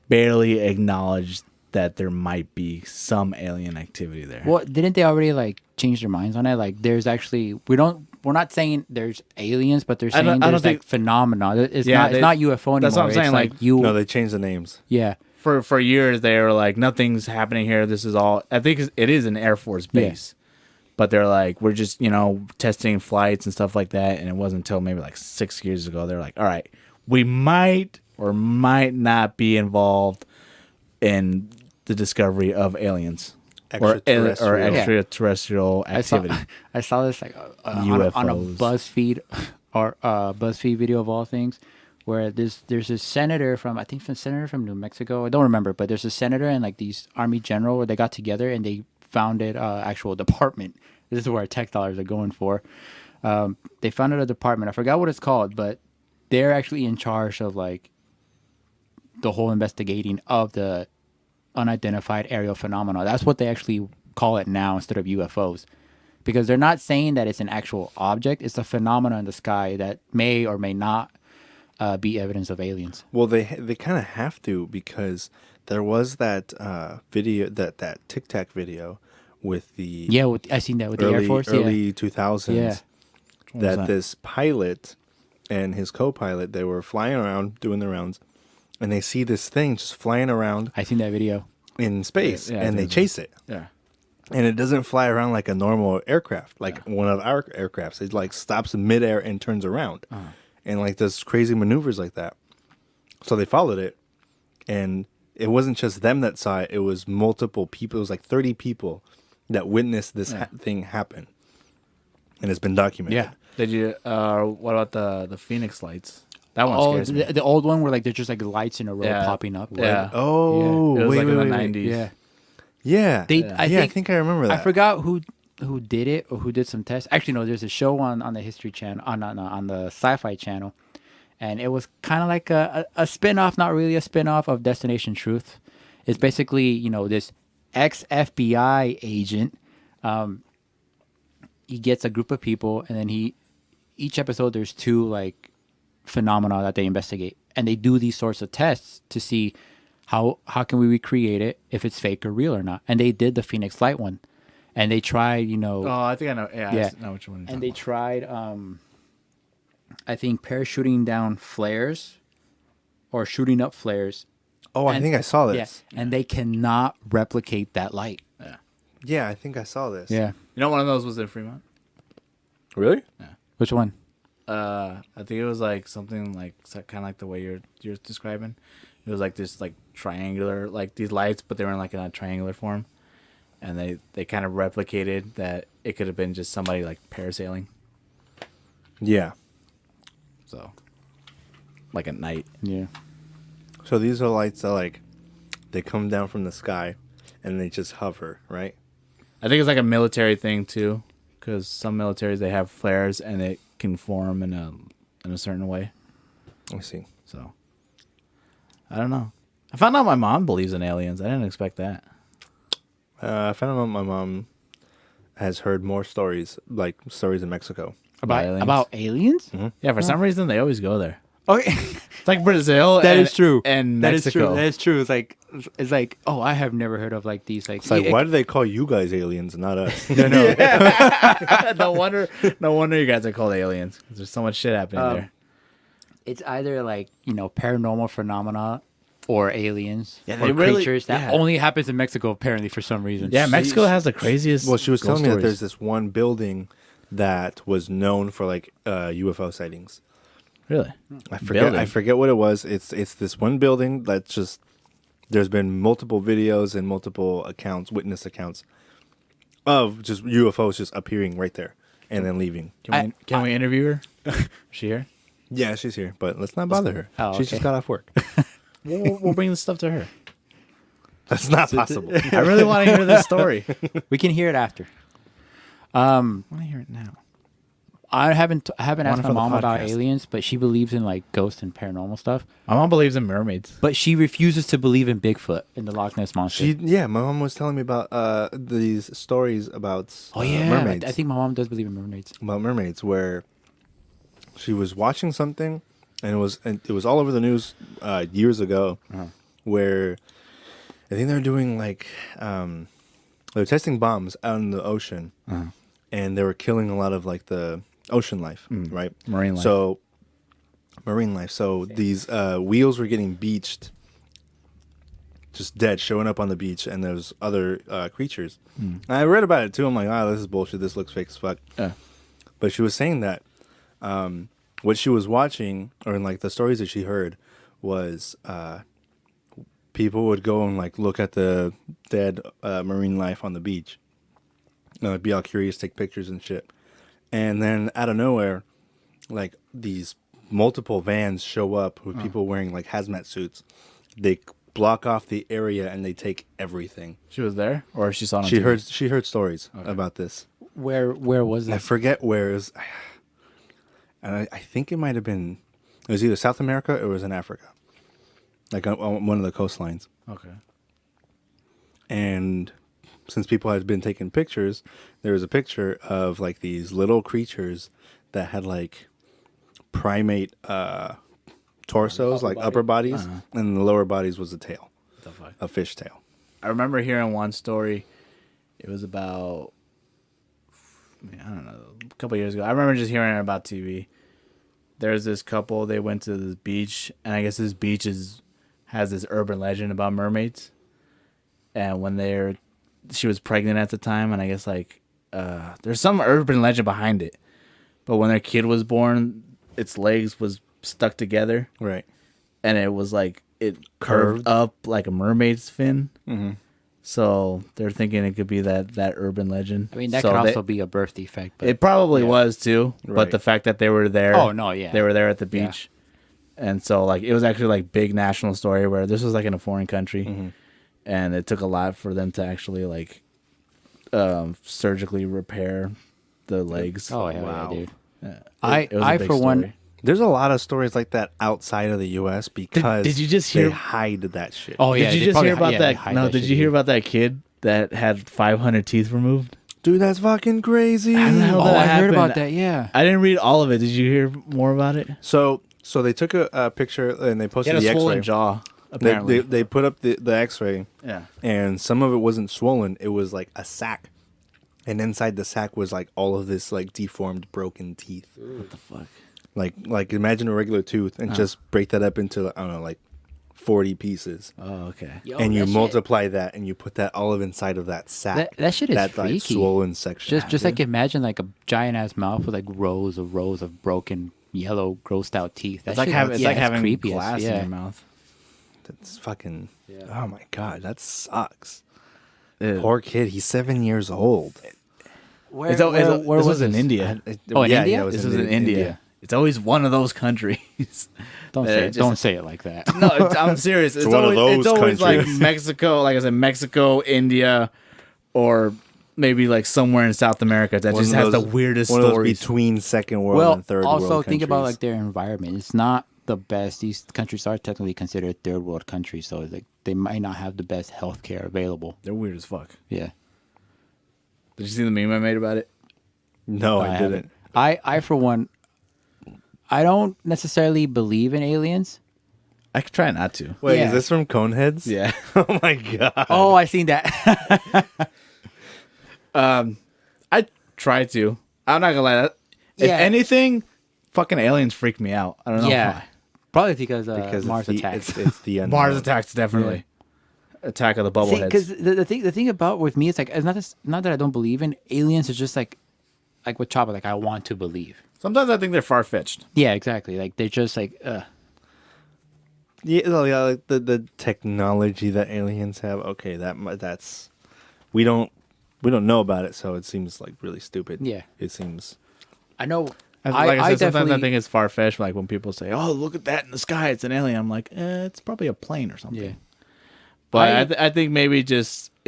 barely acknowledged that there might be some alien activity there. Well, didn't they already change their minds on it? Like, there's actually we don't we're not saying there's aliens, but they're saying I don't there's like think- phenomena. It's Yeah, not UFO anymore. that's what I'm saying, It's like, you. No, they changed the names. Yeah. For years they were like, nothing's happening here. This is all. I think it is an Air Force base, but they're like, we're just testing flights and stuff like that. And it wasn't until maybe like 6 years ago they're like, all right, we might or might not be involved in the discovery of aliens or extraterrestrial activity. I saw this like on a BuzzFeed or BuzzFeed video of all things, where there's a senator from New Mexico. I don't remember, but there's a senator and like these army general where they got together and they founded actual department. This is where our tech dollars are going for. They founded a department. I forgot what it's called, but they're actually in charge of like the whole investigating of the unidentified aerial phenomena. That's what they actually call it now instead of UFOs, because they're not saying that it's an actual object. It's a phenomena in the sky that may or may not be evidence of aliens. Well, they kind of have to, because there was that video, that Tic Tac video with the I seen that with the Air Force early 2000s. Yeah. That this pilot and his co-pilot, they were flying around doing their rounds, and they see this thing just flying around. I seen that video In space, and they chase it. Yeah. And it doesn't fly around like a normal aircraft, like one of our aircrafts. It like stops in midair and turns around, and like does crazy maneuvers like that. So they followed it, and it wasn't just them that saw it. It was multiple people. It was like 30 people that witnessed this thing happen, and it's been documented. Yeah. Did you? What about the Phoenix lights? That one scares me. The old one where like there's just like lights in a row popping up. Yeah. Oh, It was wait, like in the wait. 90s. Yeah. Yeah. I I think I remember that. I forgot who did it or who did some tests. Actually, no. There's a show on the History Channel on the Sci-Fi Channel, and it was kind of like a spin-off, not really a spin-off of Destination Truth. It's basically this ex-FBI agent. He gets a group of people, and then each episode there's two like phenomena that they investigate, and they do these sorts of tests to see how can we recreate it, if it's fake or real or not. And they did the Phoenix Light one, and they tried Oh, I think I know. Yeah, I know which one. and they tried I think parachuting down flares or shooting up flares. Oh, I think I saw this. Yes, and they cannot replicate that light. Yeah, I think I saw this. Yeah. You know, one of those was in Fremont. Really? Which one? I think it was like something like kind of like the way you're describing. It was like this like triangular, like these lights, but they were in like in a triangular form, and they kind of replicated that it could have been just somebody like parasailing. Yeah. So, like at night. Yeah. So these are lights that like they come down from the sky, and they just hover, right? I think it's like a military thing too, because some militaries they have flares and it can form in a certain way. I see. So, I don't know. I found out my mom believes in aliens. I didn't expect that. I found out my mom has heard more stories, like stories in Mexico. About aliens? Mm-hmm. Yeah, for some reason they always go there. Okay. It's like Brazil. That is true. And That is Mexico. true. That is true. It's like, oh, I have never heard of like these like. It's like, why do they call you guys aliens and not us? no wonder you guys are called aliens. 'Cause there's so much shit happening there. It's either like paranormal phenomena or aliens Yeah, or they really- creatures that yeah. only happens in Mexico apparently for some reason. Yeah, Mexico has the craziest. Well, she was telling ghost me that stories. there's this one building that was known for like UFO sightings. Really. I forget what it was. It's this one building that's just. There's been multiple videos and multiple accounts, witness accounts, of just UFOs just appearing right there and then leaving. Can we interview her? Is she here? Yeah, she's here, but let's not bother her. Oh, She just okay. got off work. We'll bring the stuff to her. That's not possible. I really want to hear this story. We can hear it after. I want to hear it now. I haven't asked for my the mom about podcast. aliens, but she believes in like ghosts and paranormal stuff. My mom believes in mermaids. But she refuses to believe in Bigfoot and the Loch Ness monster. My mom was telling me about these stories about mermaids. I think my mom does believe in mermaids. About mermaids, where she was watching something, and it was all over the news years ago, where I think they're doing like they're testing bombs out in the ocean, and they were killing a lot of like the ocean life, right? Marine life. So marine life. So these wheels were getting beached, just dead, showing up on the beach, and there's other creatures. And I read about it too. I'm like, oh, this is bullshit. This looks fake as fuck. But she was saying that what she was watching, or in like the stories that she heard, was people would go and like look at the dead marine life on the beach. I'd be all curious, take pictures and shit. And then out of nowhere, like these multiple vans show up with people wearing like hazmat suits. They block off the area and they take everything. She was there, or she saw it on TV? She heard stories about this. Where was it? I forget where it was. And I think it might have been, it was either South America or it was in Africa. Like on one of the coastlines. Okay. And since people had been taking pictures, there was a picture of like these little creatures that had like primate torsos, like upper bodies, and the lower bodies was a tail, a fish tail. I remember hearing one story. It was about, I don't know, a couple years ago. I remember just hearing it about TV. There's this couple. They went to this beach, and I guess this beach has this urban legend about mermaids. And when she was pregnant at the time, and I guess like there's some urban legend behind it. But when their kid was born, its legs was stuck together, right? And it was like it curved up like a mermaid's fin. Mm-hmm. So they're thinking it could be that urban legend. I mean, that could also be a birth defect. But it probably was too. Right. But the fact that they were there. Oh no, yeah, they were there at the beach, and so like it was actually like big national story where this was like in a foreign country, and it took a lot for them to actually like surgically repair the legs. Oh yeah, wow, dude. Yeah. I for one. There's a lot of stories like that outside of the U.S. because did you just hear they hide that shit. Oh yeah, did you just hear about that? No, did you hear about that kid that had 500 teeth removed? Dude, that's fucking crazy. I heard about that. Yeah, I didn't read all of it. Did you hear more about it? So they took a picture and they posted the X-ray. Jaw. Apparently, they put up the X-ray. Yeah, and some of it wasn't swollen. It was like a sack, and inside the sack was like all of this like deformed, broken teeth. What the fuck? Like imagine a regular tooth and just break that up into, I don't know, like 40 pieces. Oh, okay. And you multiply that and you put that olive inside of that sack. That shit is that freaky. Like swollen section. Just like imagine like a giant ass mouth with like rows of broken yellow grossed out teeth. It's like having creepy glass in your mouth. That's fucking. Yeah. Oh my god, that sucks. Poor kid. He's 7 years old. Where was in India? In India? Yeah, this was in India. It's always one of those countries. Don't say it like that. No, I'm serious. It's always like Mexico, like I said, Mexico, India, or maybe like somewhere in South America that just has the weirdest stories. Between second world and third world countries. Also, think about like their environment. It's not the best. These countries are technically considered third world countries, so like they might not have the best healthcare available. They're weird as fuck. Yeah. Did you see the meme I made about it? No, I didn't. I for one, I don't necessarily believe in aliens. I could try not to. Wait, is this from Coneheads? Yeah. Oh my god. Oh, I seen that. I try to. I'm not gonna lie. If anything, fucking aliens freak me out. I don't know why. Probably because Mars Attacks. It's the unknown. Mars Attacks, definitely. Attack of the Bubbleheads. Because the thing about with me, it's like it's not that I don't believe in aliens. It's just like with Chopper, like I want to believe. Sometimes I think they're far fetched. Yeah, exactly. Like they're just like. Yeah, like the technology that aliens have. Okay, that's we don't know about it, so it seems like really stupid. Yeah, it seems. I know. I said, sometimes I think it's far fetched. Like when people say, "Oh, look at that in the sky, it's an alien." I'm like, it's probably a plane or something. Yeah. But I think maybe it's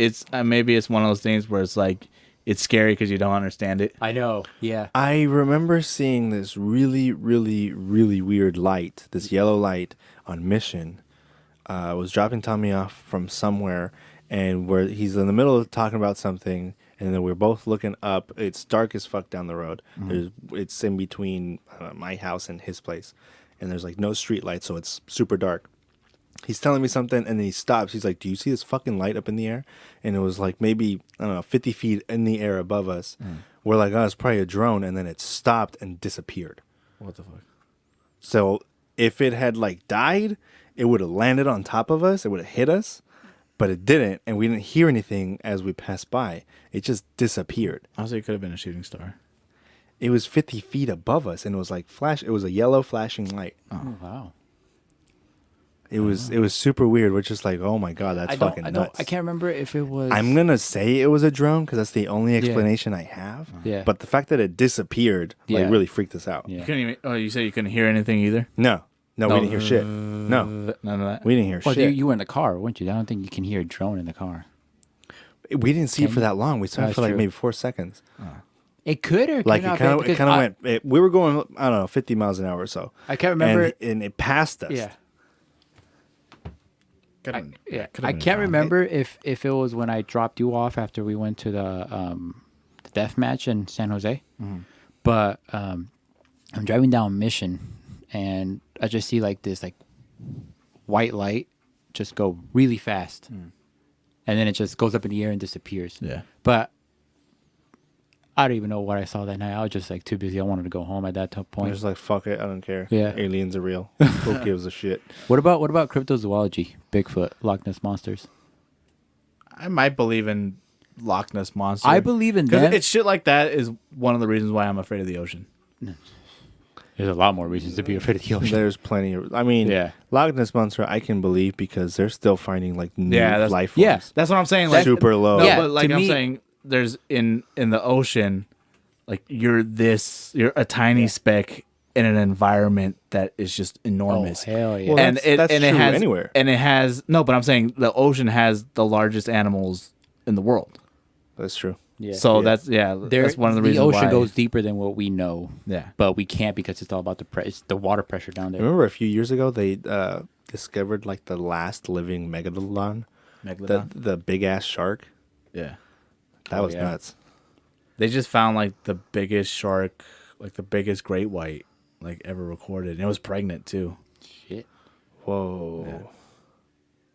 one of those things where it's like it's scary because you don't understand it. I know. Yeah. I remember seeing this really, really, really weird light, this yellow light on Mission. Was dropping Tommy off from somewhere, and where he's in the middle of talking about something, and then we're both looking up. It's dark as fuck down the road. It's in between my house and his place, and there's like no street light, so it's super dark. He's telling me something, and then he stops. He's like, "Do you see this fucking light up in the air?" And it was like maybe, I don't know, 50 feet in the air above us. We're like, oh, it's probably a drone, and then it stopped and disappeared. What the fuck? So if it had like died, it would have landed on top of us. It would have hit us, but it didn't, and we didn't hear anything as we passed by. It just disappeared. Also, it could have been a shooting star. It was 50 feet above us, and it was like flash. It was a yellow flashing light. Oh wow. It was super weird. We're just like, oh my god, that's fucking nuts. I can't remember if it was. I'm gonna say it was a drone because that's the only explanation I have. Yeah. But the fact that it disappeared like really freaked us out. Yeah. You couldn't even. Oh, you said you couldn't hear anything either. No, we didn't hear shit. No, None of that. we didn't hear Well, shit. you were in the car, weren't you? I don't think you can hear a drone in the car. We didn't see it for that long. We saw it That's for like true. maybe 4 seconds. It could or Like could not it be, kind of went. We were going, I don't know, 50 miles an hour or so. I can't remember. and it passed us. Yeah. Could've- Yeah, could've I been can't wrong. remember if it was when I dropped you off after we went to the death match in San Jose, but I'm driving down Mission, and I just see like this like white light just go really fast, and then it just goes up in the air and disappears. Yeah. But I don't even know what I saw that night. I was just like too busy. I wanted to go home at that I point. was just like, fuck it, I don't care. Yeah. Aliens are real. Who gives a shit? What about cryptozoology, Bigfoot, Loch Ness monsters? I might believe in Loch Ness monster. I believe in because them. it's shit like that is one of the reasons why I'm afraid of the ocean. There's a lot more reasons to be afraid of the ocean. There's plenty of. I mean, Yeah. Loch Ness monster, I can believe because they're still finding like new life forms. yeah. That's what I'm saying. Like Super low. No, Yeah, but like to I'm me- saying, there's in the ocean, like you're a tiny speck in an environment that is just enormous. Oh, hell yeah. Well, and that's it true has anywhere. and it has no, but I'm saying the ocean has the largest animals in the world. That's true. Yeah. So Yeah. that's one of the reasons the ocean why. goes deeper than what we know. Yeah. But we can't because it's all about it's the water pressure down there. Remember a few years ago they discovered like the last living megalodon, Megalodon. the big ass shark. Yeah. That was yeah. nuts. They just found like the biggest shark, like the biggest great white like ever recorded. And it was pregnant too. Shit. Whoa.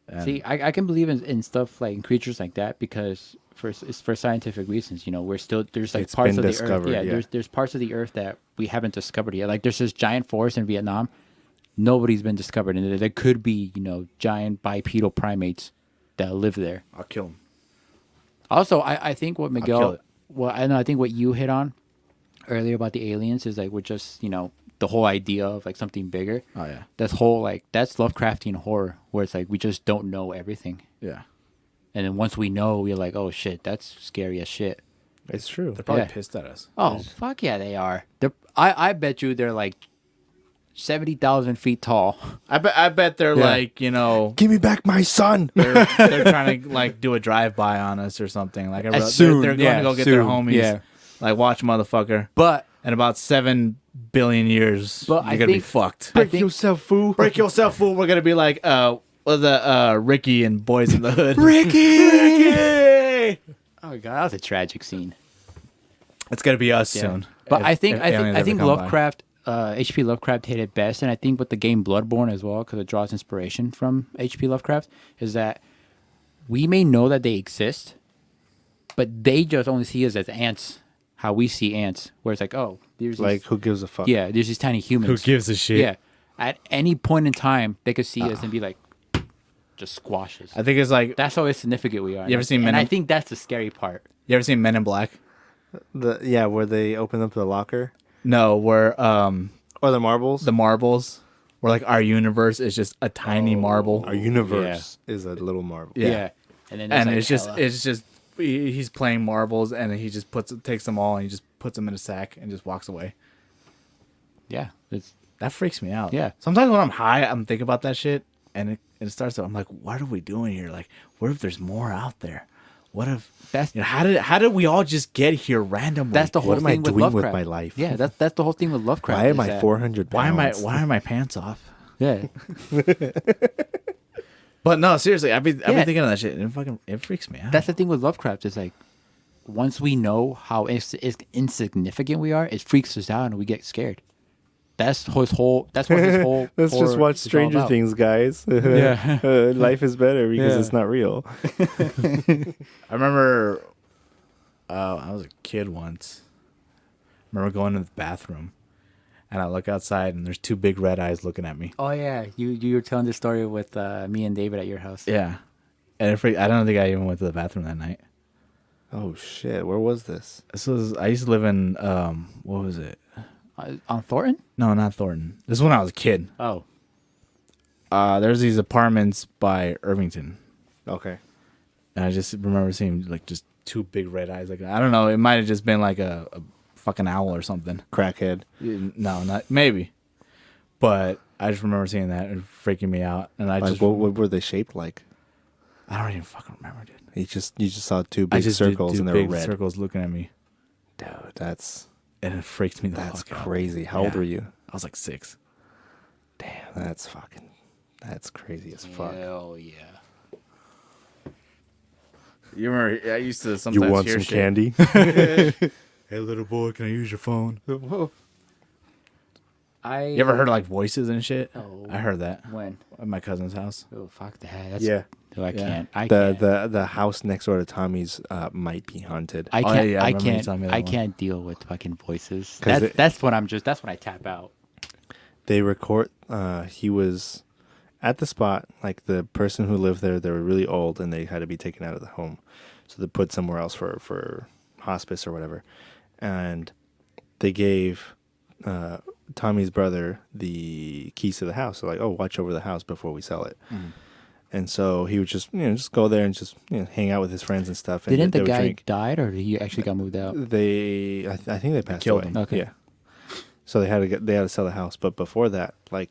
And See, I can believe in stuff like in creatures like that because it's for scientific reasons. You know, there's like It's parts been of the discovered, earth. yeah. There's parts of the earth that we haven't discovered yet. Like there's this giant forest in Vietnam. Nobody's been discovered, and there could be giant bipedal primates that live there. I'll kill him. Also, I think what kill Miguel, it. well, I think what you hit on earlier about the aliens is like we're just the whole idea of like something bigger. Oh yeah. That's that's Lovecraftian horror where it's like we just don't know everything, Yeah. and then once we know, we're like, oh shit, that's scary as shit. It's true. They're probably Yeah. pissed at us. Oh fuck yeah, they are. I bet you they're like 70,000 feet tall. I bet they're Yeah. like, Give me back my son. they're trying to like do a drive by on us or something. Like Soon, they're going yeah, to go get their soon, homies. yeah. Like watch motherfucker. But In about 7 billion years, But you're I gonna be think- fucked. Break yourself, fool. Break yourself, fool. We're gonna be like Ricky and Boys in the Hood. Ricky. Oh god, that was a tragic scene. It's gonna be us Yeah. soon. But If- I think if aliens I ever think come by. Lovecraft, H.P. Lovecraft hit it best, and I think with the game Bloodborne as well, because it draws inspiration from H.P. Lovecraft, is that we may know that they exist, but they just only see us as ants, how we see ants, where it's like, oh, there's Like, these, who gives a fuck? yeah, there's these tiny humans. gives a shit? Yeah, at any point in time, they could see us and be like, just squashes. I think it's like That's how insignificant we are. You ever seen Men And I in- think that's the scary part. you ever seen Men in Black? Where they open up the locker No, where or the marbles. the marbles, where like our universe is just a tiny marble. Our universe is a little marble. Yeah. And then there's And like it's just he's playing marbles and he just takes them all and he just puts them in a sack and just walks away. yeah, it's That freaks me out. Yeah. Sometimes when I'm high, I'm thinking about that shit and it starts to, I'm like, what are we doing here? Like, what if there's more out there? What if That's- how did we all just get here randomly? That's the whole What am I thing with doing with Lovecraft. my life? Yeah, that's the whole thing with Lovecraft. Why am is I that- 400 pounds? why are my pants off? Yeah, But no, seriously, I've been Yeah. thinking of that shit and it freaks me out. that's the thing with Lovecraft. Is like once we know how insignificant we are, it freaks us out and we get scared. That's his whole. That's what his whole. Let's just horror watch is all Stranger about. Things, guys. Yeah. Life is better because Yeah. it's not real. I remember I was a kid once remember going to the bathroom, and I look outside, and there's two big red eyes looking at me. Oh yeah, you were telling this story with me and David at your house. Yeah, and I don't think I even went to the bathroom that night. Oh shit! Where was this? I used to live in what was it? On Thornton? No, not Thornton. This is when I was a kid. Oh. There's these apartments by Irvington. Okay. And I just remember seeing like just two big red eyes. Like I don't know, it might have just been like a fucking owl or something. Crackhead. No, not maybe. But I just remember seeing that and freaking me out. And I just what were they shaped like? I don't even fucking remember, dude. You just saw two big circles and they were red. Circles looking at me. Dude, that's And it freaked me the that's fuck out. crazy. How old were you? I was like 6. Damn, that's crazy as fuck. Hell yeah. You remember? I used to sometimes You want hear some shit. candy? Hey, little boy, can I use your phone? You I ever heard like voices and shit? No. I heard that when? at my cousin's house. Oh fuck that. That's, Yeah. No, I can't. I The can't. the house next door to Tommy's might be haunted. I Oh, can't. yeah, I I remember you can't. telling me that I one. can't deal with fucking voices. 'Cause That's when That's when I tap out. They record. He was at the spot. Like the person who lived there, they were really old and they had to be taken out of the home, so they put somewhere else for hospice or whatever. And they gave Tommy's brother the keys to the house. They're like, "Oh, watch over the house before we sell it." Mm. And so he would just just go there and just hang out with his friends and stuff. And Didn't they the would guy drink. died, or he actually got moved out? I think they passed killed away. him. Okay. Yeah. So they had to sell the house, but before that, like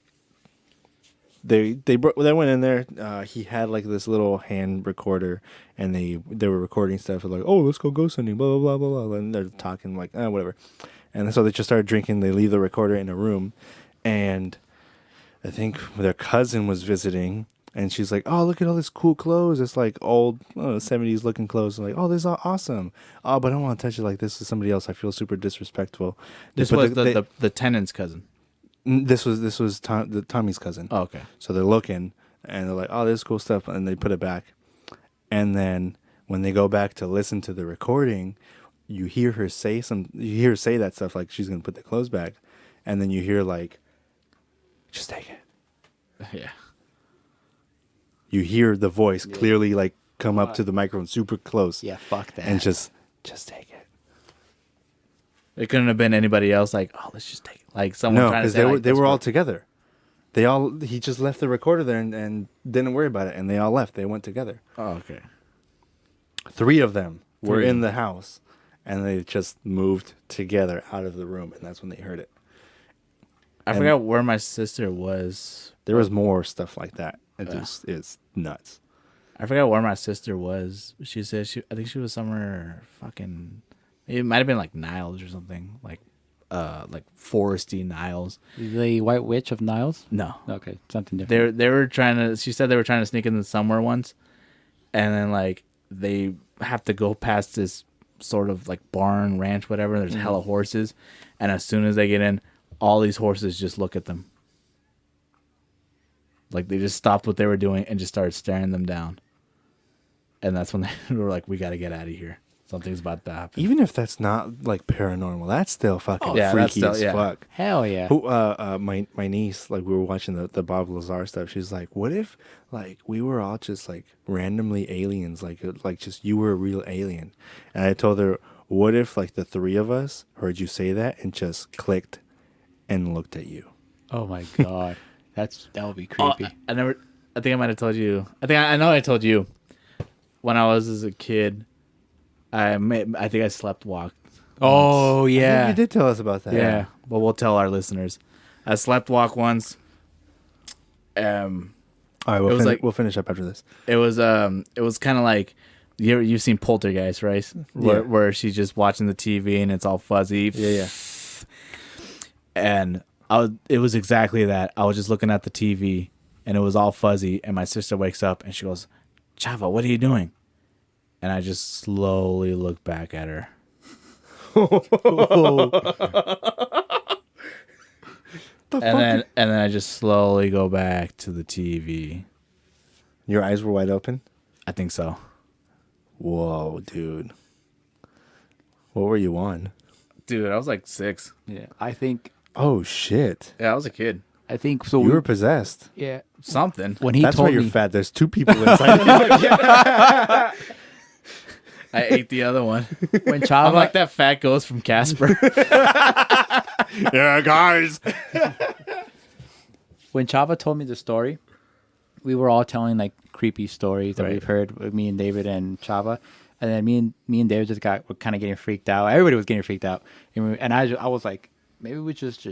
they went in there. He had like this little hand recorder, and they were recording stuff like, "Oh, let's go ghost hunting," blah blah blah blah blah, and they're talking like, whatever. And so they just started drinking. They leave the recorder in a room, and I think their cousin was visiting. And she's like, "Oh, look at all this cool clothes. It's like old 70s looking clothes." I'm like, "Oh, this is awesome. Oh, but I don't want to touch it like this is somebody else. I feel super disrespectful." This But was the tenant's cousin. this was Tommy's cousin. Oh, okay. So they're looking and they're like, "Oh, this is cool stuff," and they put it back. And then when they go back to listen to the recording, you hear her say that stuff like she's gonna put the clothes back, and then you hear like, "Just take it." Yeah. You hear the voice clearly like come up to the microphone super close. Yeah, fuck that. And just take it. It couldn't have been anybody else. Like, oh, let's just take it. Like someone. No, trying to because say, they like, were let's all work. together. He just left the recorder there and didn't worry about it, and they all left. They went together. Oh, okay. 3 of them were Three. in the house, and they just moved together out of the room, and that's when they heard it. I And- forgot where my sister was. There was more stuff like that. It's nuts. I forgot where my sister was. She said I think she was somewhere fucking. It might have been like Niles or something, like foresty Niles. The White Witch of Niles. No, Okay, something different. they were trying to. She said they were trying to sneak into somewhere once, and then like they have to go past this sort of like barn ranch, whatever. There's hella horses, and as soon as they get in, all these horses just look at them. Like they just stopped what they were doing and just started staring them down. And that's when they were like, "We got to get out of here. Something's about to happen." Even if that's not like paranormal, that's still fucking yeah, that's freaky still- as yeah. fuck. Hell yeah. Who my niece, like we were watching the Bob Lazar stuff, she's like, "What if like we were all just like randomly aliens, like just you were a real alien?" And I told her, "What if like the 3 of us heard you say that and just clicked and looked at you?" Oh my god. That would be Oh, creepy. I think I might have told you. I know I told you when I was as a kid. I think I slept walked. Oh I think yeah. you did tell us about that. Yeah, but we'll tell our listeners. I slept walk once. All right, It was like- we'll finish up after this. It was kind of like you've seen Poltergeist, right? Where she's just watching the TV and it's all fuzzy. Yeah. And it was exactly that. I was just looking at the TV and it was all fuzzy. And my sister wakes up and she goes, "Chava, what are you doing?" And I just slowly look back at her. And then I just slowly go back to the TV. Your eyes were wide open? I think so. Whoa, dude. What were you on? Dude, I was like 6. Yeah, I think. Oh shit! Yeah, I was a kid. I think so. You were possessed. Yeah. Something. When he That's why told you're me, fat. There's 2 people inside. I ate the other one. when Chava, I'm like that fat ghost from Casper. Yeah, guys. when Chava told me the story, we were all telling like creepy stories that Right. we've heard with me and David and Chava, and then me and David were kind of getting freaked out. Everybody was getting freaked out, and I was like, maybe we just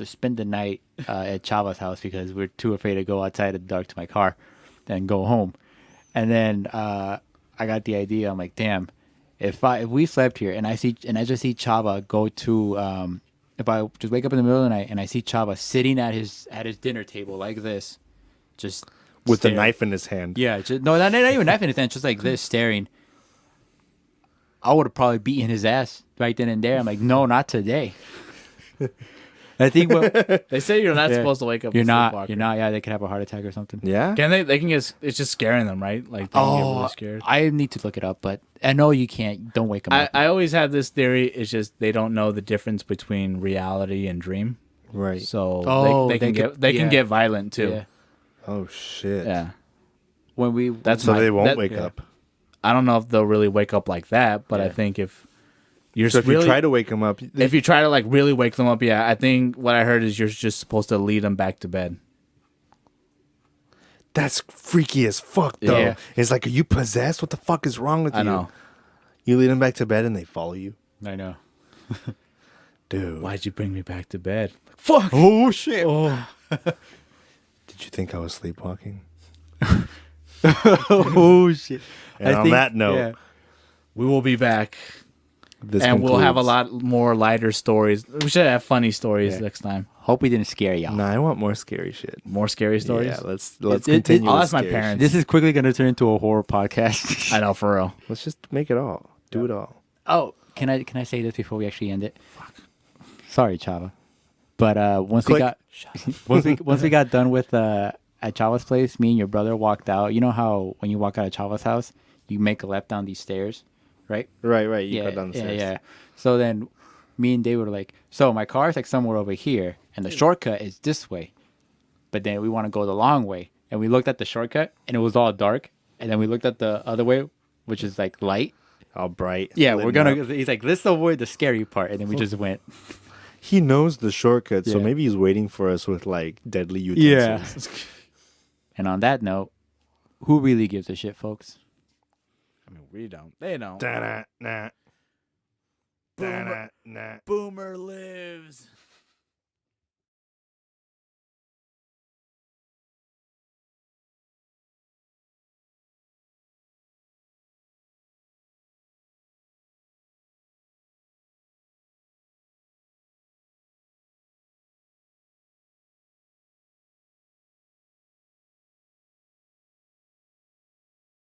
spend the night at Chava's house because we're too afraid to go outside in the dark to my car, then go home. And then I got the idea. I'm like, damn, if we slept here and I just see Chava go to if I just wake up in the middle of the night and I see Chava sitting at his dinner table like this, just With the staring. knife in his hand. Yeah, not even knife in his hand, just like this staring. I would have probably beaten his ass right then and there. I'm like, no, not today. I think They say you're not supposed to wake up. You're a not. sleepwalker. You're not. Yeah, they could have a heart attack or something. Yeah. Can they? They can get. It's just scaring them, right? Like they can get really scared. I need to look it up, but I know you can't. Don't wake them up. I always have this theory. It's just they don't know the difference between reality and dream. Right. So they can get violent too. Yeah. Oh shit. Yeah. When we That's So my- they won't that- wake yeah. up. I don't know if they'll really wake up like that, but I Yeah. think if you're So if really, you try to wake them up, if you try to like really wake them up, yeah, I think what I heard is you're just supposed to lead them back to bed. that's freaky as fuck, though. Yeah. It's like, are you possessed? What the fuck is wrong with you? I know. You lead them back to bed and they follow you. I know. Dude. Why'd you bring me back to bed? Fuck. Oh, shit. Oh. Did you think I was sleepwalking? Oh shit! And on that note, We will be back, this and we'll have a concludes- lot more lighter stories. We should have funny stories next time. Hope we didn't scare y'all. Nah, I want more scary shit. More scary stories. Yeah, let's it- continue. I'll with ask my scary parents. shit. This is quickly going to turn into a horror podcast. I know, for real. Let's just make it all. Do it all. Oh, can I say this before we actually end it? Fuck. Sorry, Chava. But once Click. we got once we got done with at Chava's place, me and your brother walked out. You know how when you walk out of Chava's house, you make a left down these stairs, right? Right. You go down the stairs. Yeah. So then me and David were like, so my car's like somewhere over here, and the shortcut is this way. But then we want to go the long way. And we looked at the shortcut, and it was all dark. And then we looked at the other way, which is like light. All bright. Yeah, lit we're going up. to, he's like, let's avoid the scary part. And then we just went. He knows the shortcut, so Yeah. maybe he's waiting for us with like deadly utensils. And on that note, who really gives a shit, folks? I mean, we don't. They don't. Da-na, nah. Boomer- Da-na, nah. Boomer lives.